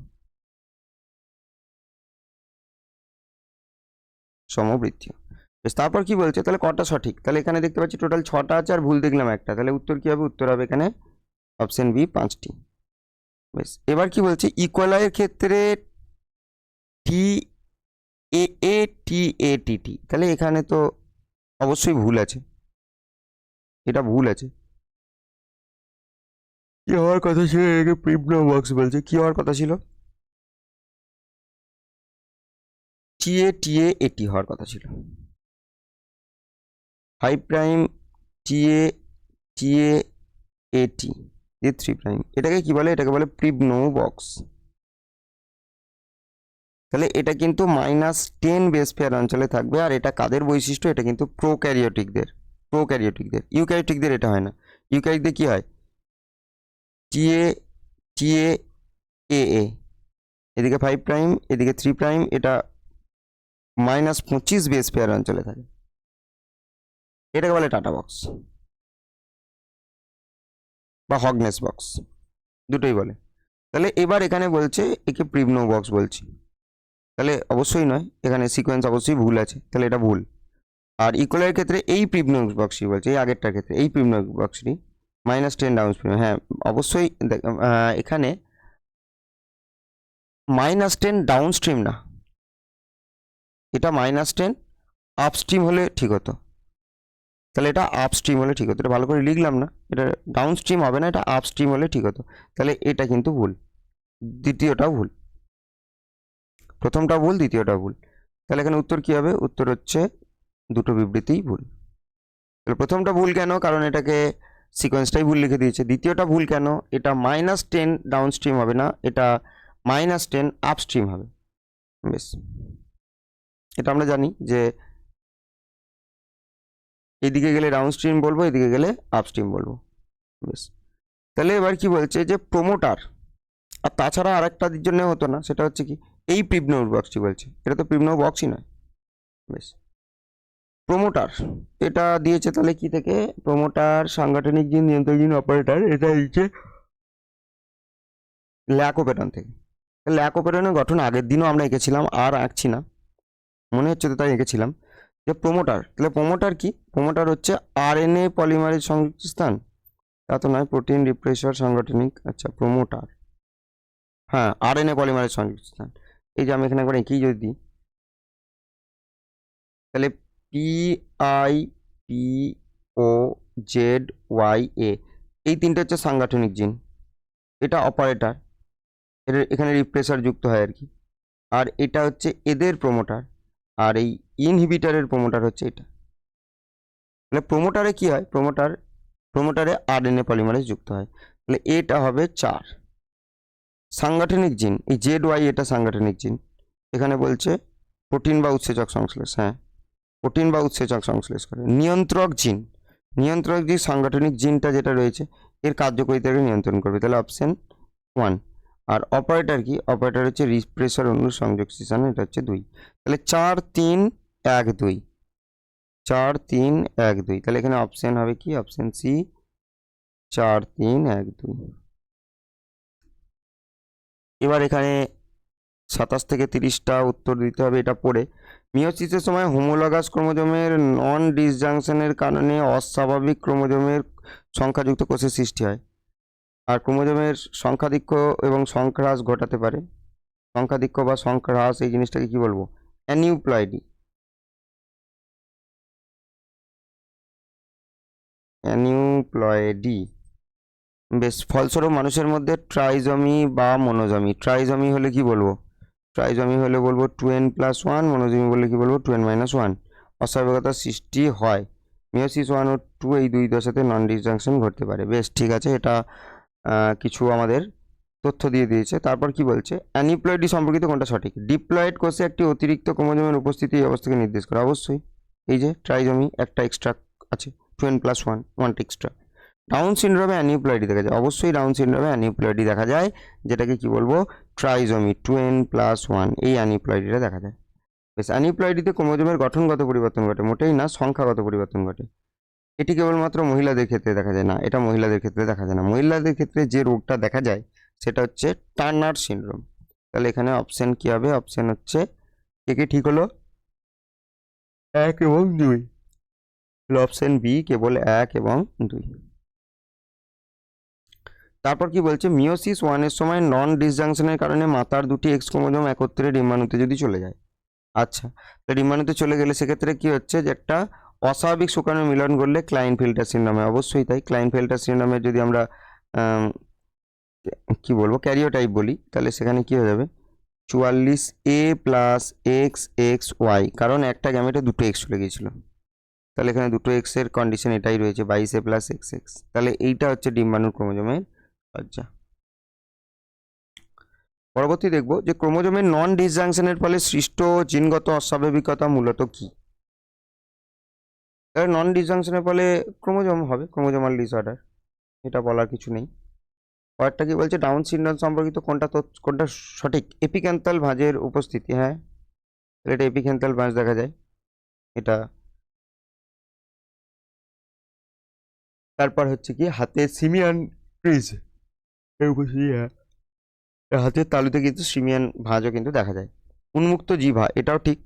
বেশ, তারপর কি বলছে, তাহলে কটা সঠিক, তাহলে এখানে দেখতে পাচ্ছি টোটাল 6টা আছে আর ভুল দেখলাম একটা, তাহলে উত্তর কি হবে, উত্তর হবে এখানে অপশন বি 5টি। বেশ, এবার কি বলছে, ইকোয়ালাইয়ের ক্ষেত্রে টি এ এ টি এ টি টি, তাহলে এখানে তো অবশ্যই ভুল আছে, এটা ভুল আছে। কি হওয়ার কথা ছিল, এটাকে প্রিম্নো বক্স বলছে, কি হওয়ার কথা ছিল, টি এ এটি হওয়ার কথা ছিল। 5' টি এ টি 3', এটাকে কি বলে, এটাকে বলে প্রিম্নো বক্স। তাহলে এটা কিন্তু -10 বেস পেয়ার অঞ্চলে থাকবে, আর এটা কাদের বৈশিষ্ট্য, এটা কিন্তু প্রোক্যারিওটিকদের। ইউক্যারিওটিকদের এটা হয় না। ইউক্যারিওটিকদের কি হয়, টি এ এদিকে 5', এদিকে 3', এটা -25 বেস পেয়ার অঞ্চলে থাকে, এটাকে বলে টাটা বক্স বা হগনেস বক্স, দুটোই বলে। তাহলে এবার এখানে বলছে একে প্রিম্নো বক্স বলছি, তাহলে অবশ্যই নয়, এখানে সিকোয়েন্স অবশ্যই ভুল আছে, তাহলে এটা ভুল। আর ইকুয়ালের ক্ষেত্রে এই প্রিম্নো বক্সটি বলছে, এই আগেরটার ক্ষেত্রে এই প্রিম্নো বক্সটি -10 ডাউন স্ট্রিম। হ্যাঁ অবশ্যই এখানে -10 ডাউন স্ট্রিম না, এটা -10 আপস্ট্রিম হলে ঠিক হতো, তাহলে এটা আপস্ট্রিম হলে ঠিক হতো, এটা ভালো করে লিখলাম না, এটা ডাউন স্ট্রিম হবে না, এটা আপস্ট্রিম হলে ঠিক হতো। তাহলে এটা কিন্তু ভুল, দ্বিতীয়টাও ভুল, প্রথমটা ভুল, দ্বিতীয়টা ভুল। তাহলে এখানে উত্তর কি হবে, উত্তর হচ্ছে দুটো বিবৃতিই ভুল। তাহলে প্রথমটা ভুল কেন, কারণ এটাকে সিকোয়েন্সটাই ভুল লিখে দিয়েছে। দ্বিতীয়টা ভুল কেন, এটা -10 ডাউন স্ট্রিম হবে না, এটা -10 আপস্ট্রিম হবে। বেশ, এটা আমরা জানি যে এদিকে গেলে ডাউন স্ট্রিম বলবো, এদিকে গেলে আপস্ট্রিম বলবো। বেশ, তাহলে এবার কি বলছে যে প্রোমোটার, আর তাছাড়া আরেকটা জন্য হতো না, সেটা হচ্ছে কি এই প্রিম্নো বক্সটি বলছে, এটা তো প্রিম্নো বক্সই নয়। বেশ, প্রোমোটার এটা দিয়েছে তাহলে কি থেকে, প্রোমোটার সাংগঠনিক জিন নিয়ন্ত্রক জিন অপারেটর, এটা দিয়েছে ল্যাকোপেটন থেকে। ল্যাকোপেটনের গঠন আগের দিনও আমরা এঁকেছিলাম, আর আঁকছি না, মনে হচ্ছে তো তাই এঁকেছিলাম। যে প্রোমোটার, তাহলে প্রোমোটার কি? প্রোমোটার হচ্ছে আরএনএ পলিমারেজ সংযুক্ত স্থান, তা তো নয়, প্রোটিন রিপ্রেসার সাংগঠনিক, আচ্ছা প্রোমোটার, হ্যাঁ আরএনএ পলিমারেজ সংযুক্ত স্থান। এই যে আমি এখানে একবার এঁকেই যদি দিই, তাহলে PIPOZYA, এই তিনটে হচ্ছে সাংগঠনিক জিন, এটা অপারেটর, এর এখানে রিপ্রেসার যুক্ত হয় আর কি, আর এটা হচ্ছে এদের প্রোমোটার, আর এই ইনহিবিটারের প্রোমোটার হচ্ছে এটা। তাহলে প্রোমোটারে কি হয়? প্রোমোটারে আরএনএ পলিমারেজ যুক্ত হয়, তাহলে এটা হবে 4। সাংগঠনিক জিন এই ZY, এটা সাংগঠনিক জিন, এখানে বলছে প্রোটিন বা উৎসেচক সংশ্লেষ, হ্যাঁ প্রোটিন বা উৎসেচক সংশ্লেষ করে। নিয়ন্ত্রক জিন, নিয়ন্ত্রক যে সাংগঠনিক জিনটা যেটা রয়েছে এর কার্যকারিতাকে নিয়ন্ত্রণ করবে, তাহলে অপশন 1। আর অপারেটর কি? অপারেটর হচ্ছে রিপ্রেসার অণুর সংযোগ স্টেশন, এটা হচ্ছে 2। তাহলে 4 3 1 2, 4 3 1 2, তাহলে এখানে অপশন হবে কি? Option C, 4 3 1 2। এবার এখানে 27 থেকে 30টা উত্তর দিতে হবে এটা পড়ে। মিওসিসের সময় হোমোলগাস ক্রোমোজোমের নন ডিসজাংশনের কারণে অস্বাভাবিক ক্রোমোজোমের সংখ্যাযুক্ত কোষের সৃষ্টি হয়, আর ক্রোমোজোমের সংখ্যাধিক্য এবং সংখ্যাহ্রাস ঘটাতে পারে। সংখ্যাধিক্য বা সংখ্যাহ্রাস এই জিনিসটাকে কি বলবো? অ্যানিউপ্লয়েডি, অ্যানিউপ্লয়েডি। বেশ, ফলস্বরূপ মানুষের মধ্যে ট্রাইজমি বা মনোজমি, ট্রাইজমি হলে কি বলবো? ট্রাইজমি হলে বলবো 2n+1, মনোজমি বললে কি বলবো 2n-1, অস্বাভাবিকতার সৃষ্টি হয়। মিওসিস 1 ও 2 এই দুই দশাতে নন ডিসজাংশন ঘটতে পারে। বেশ ঠিক আছে, এটা কিছু আমাদের তথ্য দিয়ে দিয়েছে। তারপর কি বলছে? অ্যানিপ্লয়েডি সম্পর্কিত কোনটা সঠিক? ডিপ্লয়েড কোষে একটি অতিরিক্ত ক্রোমোজোমের উপস্থিতি এই অবস্থাকে নির্দেশ করে। অবশ্যই এই যে ট্রাইজমি একটা এক্সট্রা আছে, 2n+1, ওয়ানটা এক্সট্রা। ডাউন সিনড্রোমে অ্যানিউপ্লয়েডি দেখা যায়, অবশ্যই ডাউন সিনড্রোমে অ্যানিউপ্লয়েডি দেখা যায়, যেটাকে কি বলবো? ট্রাইজমি, 2n+1, এই অ্যানিউপ্লয়েডিটা দেখা যায়। বেশ, অ্যানিউপ্লয়েডিতে ক্রোমোজোমের গঠনগত পরিবর্তন ঘটে, মোটেই না সংখ্যাগত পরিবর্তন ঘটে। এটি কেবলমাত্র মহিলাদের ক্ষেত্রে দেখা যায় না, এটা মহিলাদের ক্ষেত্রে দেখা যায় না। মহিলাদের ক্ষেত্রে যে রোগটা দেখা যায় সেটা হচ্ছে টার্নার সিনড্রোম। তাহলে এখানে অপশন কি হবে? অপশন হচ্ছে কে ঠিক হলো? 1 এবং 2। অপশন বি কেবল 1 এবং 2। তারপর কি বলছে? মিওসিস 1-এর সময় নন ডিসজাংশনের কারণে মাতার দুটি এক্স ক্রোমোজোম একত্রে ডিম্বাণুতে যদি চলে যায়, আচ্ছা ডিম্বাণুতে চলে গেলে সেক্ষেত্রে কি হচ্ছে? যে একটা অস্বাভাবিক শুকানোর মিলন ঘটলে ক্লাইনফেল্টার সিনড্রোমে, অবশ্যই তাই। ক্লাইনফেল্টার সিনড্রোমে যদি আমরা কি বলবো ক্যারিওটাইপ বলি, তাহলে সেখানে কি হয়ে যাবে? 44A+XX Y, কারণ একটা গ্যামেটে দুটো এক্স চলে গিয়েছিল, তাহলে এখানে দুটো এক্স এর কন্ডিশন এটাই রয়েছে, 22A+XX। তাহলে এইটা হচ্ছে ডিম্বাণুর ক্রোমোজোমের সজ্জা। পরবর্তী দেখব যে ক্রোমোজোমের নন ডিসজাংশনের ফলে সৃষ্ট জিনগত অস্বাভাবিকতা মূলত কি? নন ডিসজাংশনের ফলে ক্রোমোজোম হবে ক্রোমোজোমাল ডিসঅর্ডার, এটা বলার কিছু নেই। পরেরটা কি বলছে? ডাউন সিনড্রোম সম্পর্কিত কোনটা সঠিক? এপিক্যান্থাল ভাঁজের উপস্থিতি, হ্যাঁ এটা এপিক্যান্থাল ভাঁজ দেখা যায় এটা। তারপর হচ্ছে কি হাতে সিমিয়ান ক্রিজ এর উপস্থিতি, হ্যাঁ হাতের তালুতে কিন্তু সিমিয়ান ভাঁজও কিন্তু দেখা যায়। উন্মুক্ত জিহ্বা, এটাও ঠিক।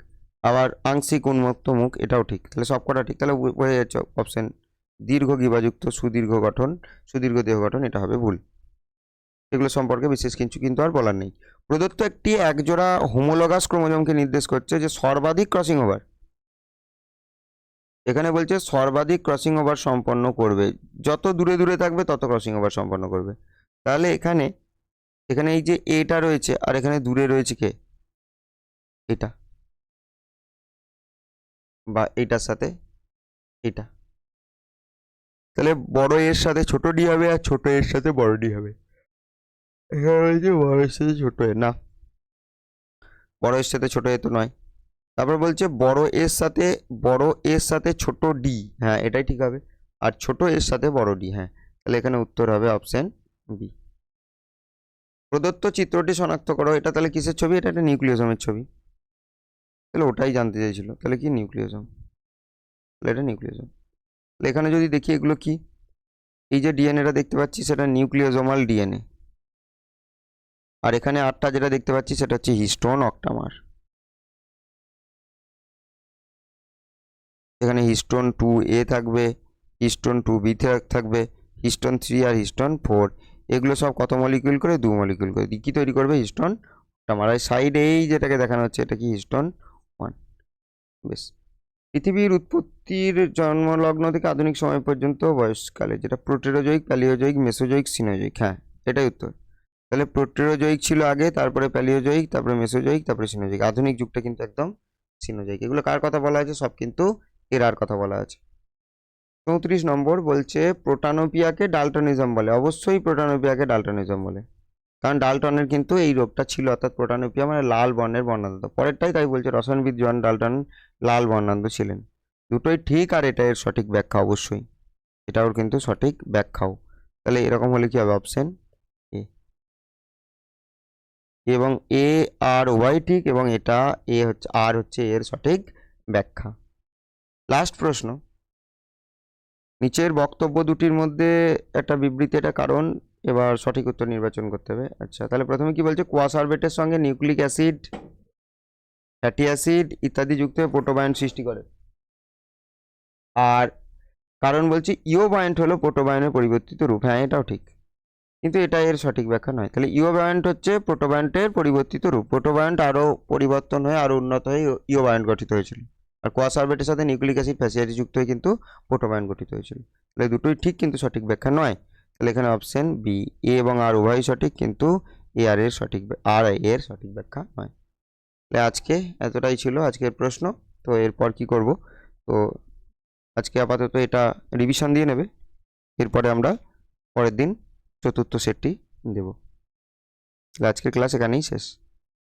আবার আংশিক উন্মুক্ত মুখ, এটাও ঠিক। তাহলে সব কটা ঠিক, তাহলে বোঝা যাচ্ছে অপশন দীর্ঘ গিবাযুক্ত সুদীর্ঘ দেহ গঠন, এটা হবে ভুল। এগুলো সম্পর্কে বিশেষ কিছু কিন্তু আর বলার নেই। প্রদত্ত একটি একজোড়া হোমোলগাস ক্রোমোজোমকে নির্দেশ করছে যে সর্বাধিক ক্রসিং ওভার, এখানে বলছে সর্বাধিক ক্রসিং ওভার সম্পন্ন করবে, যত দূরে দূরে থাকবে তত ক্রসিং ওভার সম্পন্ন করবে। তাহলে এখানে এখানে এই যে এটা রয়েছে আর এখানে দূরে রয়েছে কে? এটা, বা এইটার সাথে এটা, তাহলে বড় এর সাথে ছোট ডি হবে আর ছোট এর সাথে বড় ডি হবে। এখানে রয়েছে বড় এর সাথে ছোট এ, না বড় এর সাথে ছোট এ তো নয়। তারপর বলছে বড় এর সাথে ছোট ডি, হ্যাঁ এটাই ঠিক হবে। আর ছোট এর সাথে বড় ডি, হ্যাঁ তাহলে এখানে উত্তর হবে অপশন বি। প্রদত্ত চিত্রটি শনাক্ত করো, এটা তাহলে কিসের ছবি? এটা একটা নিউক্লিওসোমের ছবি, তাহলে ওটাই জানতে চাইছিল। তাহলে কি নিউক্লিওসোম, তাহলে এটা নিউক্লিওসোম। তাহলে এখানে যদি দেখি এগুলো কি, এই যে ডিএনএটা দেখতে পাচ্ছি সেটা নিউক্লিওজোমাল ডিএনএ, আর এখানে 8টা যেটা দেখতে পাচ্ছি সেটা হচ্ছে হিস্টোন অক্টামার। এখানে হিস্টোন 2A থাকবে, হিস্টোন 2B থাকবে, হিস্টোন 3 আর হিস্টোন 4। এগুলো সব কত মলিকিউল করে? 2 মলিকিউল করে। কি তৈরি করবে? হিস্টোন টেট্রামার। আর সাইডে এই যেটাকে দেখানো হচ্ছে এটা কি? হিস্টোন 1। বেশ। পৃথিবীর উৎপত্তির জন্মলগ্ন থেকে আধুনিক সময় পর্যন্ত বয়সকালে, যেটা প্রোটেরোজোয়িক, প্যালিওজোয়িক, মেসোজোয়িক, সিনোজোয়িক। হ্যাঁ, এটাই উত্তর। তাহলে প্রোটেরোজোয়িক ছিল আগে, তারপরে প্যালিওজোয়িক, তারপরে মেসোজোয়িক, তারপরে সিনোজোয়িক। আধুনিক যুগটা কিন্তু একদম সিনোজোয়িক। এগুলো কার কথা বলা আছে? সব কিন্তু এরার কথা বলা আছে। 34 নম্বর বলছে প্রোটানোপিয়াকে ডালটনিজম বলে। অবশ্যই প্রোটানোপিয়াকে ডালটনিজম বলে, কারণ ডালটনের কিন্তু এই রোগটা ছিল, অর্থাৎ প্রোটানোপিয়া মানে লাল বর্ণের বর্ণান্ধ। পরেরটাই তাই বলছে, রসায়নবিদ জন ডাল্টন লাল বর্ণান্ধ ছিলেন। দুটোই ঠিক, আর এটা এর সঠিক ব্যাখ্যা অবশ্যই, এটাও কিন্তু সঠিক ব্যাখ্যাও। তাহলে এরকম হলে কি হবে? Option A. এবং এ আর ওয়াই ঠিক, এবং এটা এ হচ্ছে, আর হচ্ছে এর সঠিক ব্যাখ্যা। লাস্ট প্রশ্ন, নিচের বক্তব্য দুটির মধ্যে একটা বিবৃতি, এটা কারণ, এবার সঠিক উত্তর নির্বাচন করতে হবে। আচ্ছা, তাহলে প্রথমে কি বলছে? কোয়াসার্বেটের সঙ্গে নিউক্লিক অ্যাসিড, ফ্যাটি অ্যাসিড ইত্যাদি যুক্ত হয়ে প্রোটোবায়ন্ট সৃষ্টি করে। আর কারণ বলছি ইওবায়ন্ট হলো প্রোটোবায়নের পরিবর্তিত রূপ। হ্যাঁ, এটাও ঠিক, কিন্তু এটা এর সঠিক ব্যাখ্যা নয়। তাহলে ইওবায়ন্ট হচ্ছে প্রোটোবায়ন্টের পরিবর্তিত রূপ। প্রোটোবায়ন্ট আরও পরিবর্তন হয়ে আরও উন্নত হয়ে ইওবায়ন্ট গঠিত হয়েছিল। আর কোয়াসার্বেটের সাথে নিউক্লিক অ্যাসিড, ফ্যাটি অ্যাসিড যুক্ত হয়ে কিন্তু প্রোটোবায়ন্ট গঠিত হয়েছিল। তাহলে দুটোই ঠিক, কিন্তু সঠিক ব্যাখ্যা নয়। তাহলে এখানে অপশন বি, এ এবং আর উভয়ই সঠিক, কিন্তু এ আর এর সঠিক, আর এর সঠিক ব্যাখ্যা নয়। তাহলে আজকে এতটাই ছিল আজকের প্রশ্ন। তো এরপর কি করব? তো আজকে আপাতত এটা রিভিশন দিয়ে নেবে, এরপরে আমরা পরের দিন চতুর্থ সেটটি দেব। আজকের ক্লাস এখানেই শেষ।